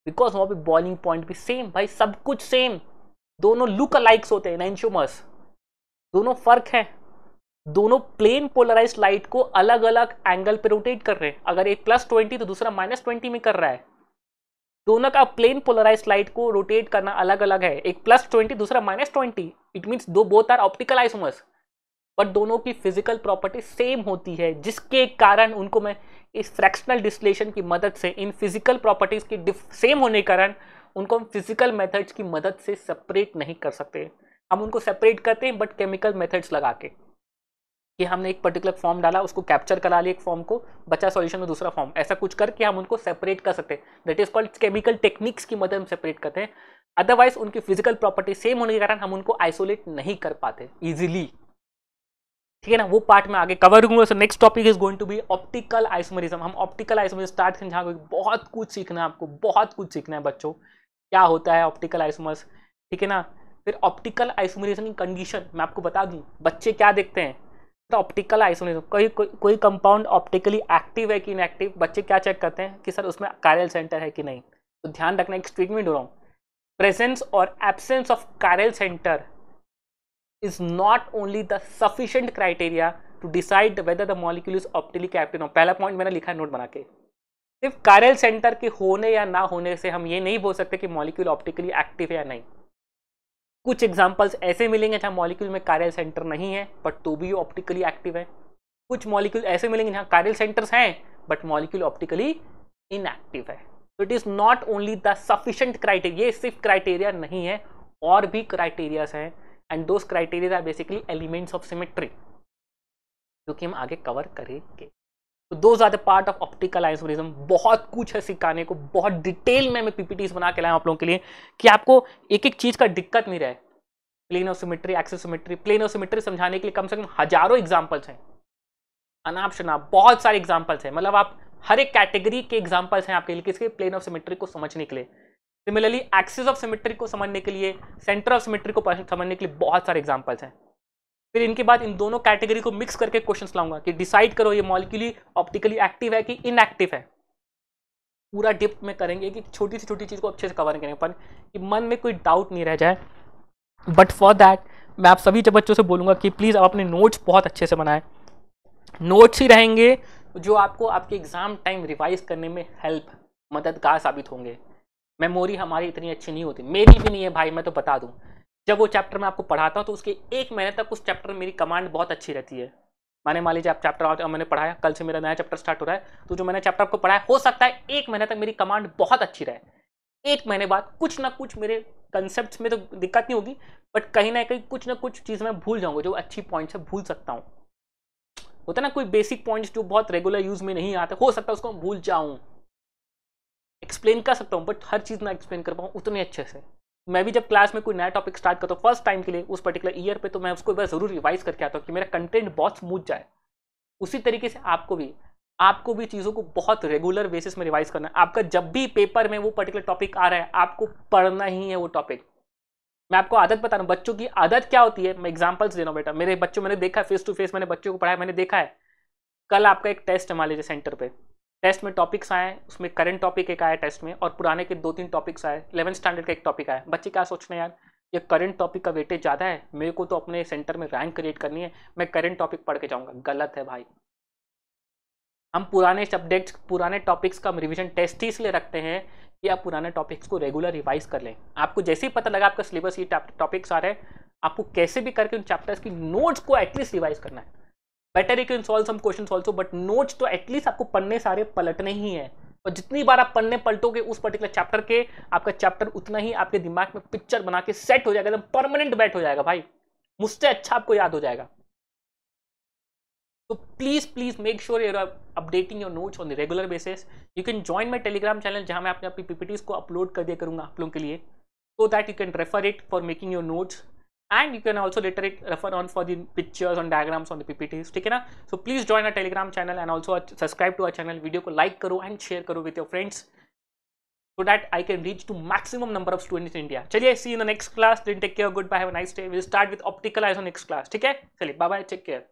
बिकॉज वहां पे बॉइलिंग पॉइंट भी सेम, भाई सब कुछ सेम, दोनों लुक अलाइक्स होते हैं एनेंशियोमर्स, दोनों फर्क है, दोनों प्लेन पोलराइज्ड लाइट को अलग अलग एंगल पे रोटेट कर रहे हैं। अगर एक +20 तो दूसरा -20 में कर रहा है। दोनों का प्लेन पोलराइज्ड लाइट को रोटेट करना अलग अलग है, एक +20 दूसरा -20। इट मीन्स दो both are optical isomers, but दोनों की फिजिकल प्रॉपर्टी सेम होती है, जिसके कारण उनको मैं इस फ्रैक्शनल डिस्टिलेशन की मदद से इन फिजिकल प्रॉपर्टीज की सेम होने के कारण उनको हम फिजिकल मेथड्स की मदद से सेपरेट नहीं कर सकते। हम उनको सेपरेट करते हैं बट केमिकल मेथड्स लगा के, कि हमने एक पर्टिकुलर फॉर्म डाला, उसको कैप्चर करा लिया एक फॉर्म को, बचा सॉल्यूशन में दूसरा फॉर्म, ऐसा कुछ करके हम उनको सेपरेट कर सकते हैं। That is called chemical techniques की मदद हम सेपरेट करते हैं। अदरवाइज उनकी फिजिकल प्रॉपर्टी सेम होने के कारण हम उनको आइसोलेट नहीं कर पाते इजीली, ठीक है ना। वो पार्ट में आगे कवर करूंगा। So next topic is going to be optical isomerism. हम ऑप्टिकल आइसोमरिज्म स्टार्ट करें, जहाँ बहुत कुछ सीखना है आपको, बहुत कुछ सीखना है बच्चों, क्या होता है ऑप्टिकल आइसोमर्स, ठीक है ना। फिर ऑप्टिकल आइसोमरिज्म की कंडीशन मैं आपको बता दूं, बच्चे क्या देखते हैं तो ऑप्टिकल आइसोमरिज्म, कोई कंपाउंड ऑप्टिकली एक्टिव है कि इनएक्टिव, बच्चे क्या चेक करते हैं कि सर उसमें कायरल सेंटर है कि नहीं। तो ध्यान रखना, एक स्टेटमेंट हो रहा हूँ, प्रेजेंस और absence of chiral centre is not only the sufficient criteria to decide whether the molecule is optically active. पहला पॉइंट मैंने लिखा है नोट बना के, सिर्फ कायरल सेंटर के होने या ना होने से हम ये नहीं बोल सकते कि मॉलिक्यूल ऑप्टिकली एक्टिव है या नहीं। कुछ एग्जांपल्स ऐसे मिलेंगे जहां मॉलिक्यूल में कायरल सेंटर नहीं है बट तो भी ऑप्टिकली एक्टिव है। कुछ मॉलिक्यूल ऐसे मिलेंगे जहां कायरल सेंटर्स हैं बट मॉलिक्यूल ऑप्टिकली इनएक्टिव है। तो it is not only the sufficient criteria, ये सिर्फ क्राइटेरिया नहीं है, और भी क्राइटेरियाज हैं, and those criteria are basically elements of symmetry, जो कि हम आगे कवर करेंगे। तो those are the part of optical isomerism. बहुत कुछ है सिखाने को, बहुत डिटेल में मैं पीपीटीज बना के लाया आप लोगों के लिए, कि आपको एक एक चीज का दिक्कत नहीं रहे। Plane of symmetry, axis symmetry, plane of symmetry समझाने के लिए कम से कम हजारों एग्जाम्पल्स हैं, अनाप शनाप बहुत सारे एग्जाम्पल्स हैं। मतलब आप हर एक कैटेगरी के एग्जाम्पल्स हैं आपके लिए, किसके, प्लेन ऑफ सिमेट्री को समझने के लिए। सिमिलरली एक्सिस ऑफ सिमेट्री को समझने के लिए, सेंटर ऑफ सिमेट्री को समझने के लिए बहुत सारे एग्जांपल्स हैं। फिर इनके बाद इन दोनों कैटेगरी को मिक्स करके क्वेश्चंस लाऊंगा कि डिसाइड करो ये मॉलिक्यूल ऑप्टिकली एक्टिव है कि इनएक्टिव है। पूरा डिप्थ में करेंगे कि छोटी से छोटी चीज को अच्छे से कवर करेंगे अपन, कि मन में कोई डाउट नहीं रह जाए। बट फॉर दैट मैं आप सभी बच्चों से बोलूंगा कि प्लीज आप अपने नोट्स बहुत अच्छे से बनाएं। नोट्स ही रहेंगे जो आपको आपके एग्जाम टाइम रिवाइज करने में हेल्प, मददगार साबित होंगे। मेमोरी हमारी इतनी अच्छी नहीं होती, मेरी भी नहीं है भाई, मैं तो बता दूं। जब वो चैप्टर मैं आपको पढ़ाता हूँ तो उसके 1 महीने तक उस चैप्टर में मेरी कमांड बहुत अच्छी रहती है। मैंने मान लीजिए आप चैप्टर मैंने पढ़ाया, कल से मेरा नया चैप्टर स्टार्ट हो रहा है, तो जो मैंने चैप्टर आपको पढ़ाया हो सकता है 1 महीने तक मेरी कमांड बहुत अच्छी रहे। 1 महीने बाद कुछ ना कुछ मेरे कंसेप्ट में तो दिक्कत नहीं होगी, बट कहीं ना कहीं कुछ ना कुछ चीज़ मैं भूल जाऊंगा, जो अच्छी पॉइंट्स है भूल सकता हूँ। होता ना कोई बेसिक पॉइंट्स जो बहुत रेगुलर यूज में नहीं आते, हो सकता है उसको भूल जाऊं। एक्सप्लेन कर सकता हूँ बट हर चीज़ ना एक्सप्लेन कर पाऊँ उतने अच्छे से। मैं भी जब क्लास में कोई नया टॉपिक स्टार्ट करता हूँ फर्स्ट टाइम के लिए उस पर्टिकुलर ईयर पे, तो मैं उसको एक बार जरूर रिवाइज करके आता हूँ कि मेरा कंटेंट बहुत स्मूथ जाए। उसी तरीके से आपको भी चीज़ों को बहुत रेगुलर बेसिस में रिवाइज करना है। आपका जब भी पेपर में वो पर्टिकुलर टॉपिक आ रहा है आपको पढ़ना ही है वो टॉपिक। मैं आपको आदत बता रहा हूँ, बच्चों की आदत क्या होती है, मैं एग्जाम्पल्स दे रहा हूँ बेटा। मेरे बच्चों, मैंने देखा फेस टू फेस, मैंने बच्चों को पढ़ाया, मैंने देखा है। कल आपका एक टेस्ट है मान लीजिए सेंटर पे, टेस्ट में टॉपिक्स आए, उसमें करंट टॉपिक एक आया टेस्ट में, और पुराने के 2-3 टॉपिक्स आए, 11th स्टैंडर्ड का एक टॉपिक आया। बच्चे क्या सोच रहे हैं, यार ये करंट टॉपिक का वेटेज ज़्यादा है, मेरे को तो अपने सेंटर में रैंक क्रिएट करनी है, मैं करंट टॉपिक पढ़ के जाऊँगा। गलत है भाई। हम पुराने सब्जेक्ट्स, पुराने टॉपिक्स का हम रिविजन टेस्ट ही इसलिए रखते हैं कि आप पुराने टॉपिक्स को रेगुलर रिवाइज कर लें। आपको जैसे ही पता लगा आपका सिलेबस ये टॉपिक्स आ रहे हैं, आपको कैसे भी करके उन चैप्टर्स की नोट्स को एटलीस्ट रिवाइज करना है। Better you can solve some questions also, but notes तो एटलीस्ट आपको पढ़ने सारे पलटने ही है। और जितनी बार आप पढ़ने पलटोगे उस पर्टिकुलर चैप्टर के, आपका चैप्टर उतना ही आपके दिमाग में पिक्चर बना के सेट हो जाएगा, एकदम परमानेंट बैठ हो जाएगा भाई, मुझसे अच्छा आपको याद हो जाएगा। तो please make sure you are updating your notes on the regular basis. You can join my Telegram channel, जहां मैं अपनी पीपीटीज को अपलोड कर दिया करूंगा आप लोगों के लिए, so that you can refer it for making your notes, and you can also later refer on for the pictures and diagrams on the PPTs, ठीक है ना। So please join our telegram channel and also subscribe to our channel। Video को like करो and share करो with your friends, so that I can reach to maximum number of students in India। चलिए, see you in the next class, then take care, goodbye, have a nice day। We'll start with optical eyes on next class, ठीक है। चलिए, bye bye, take care।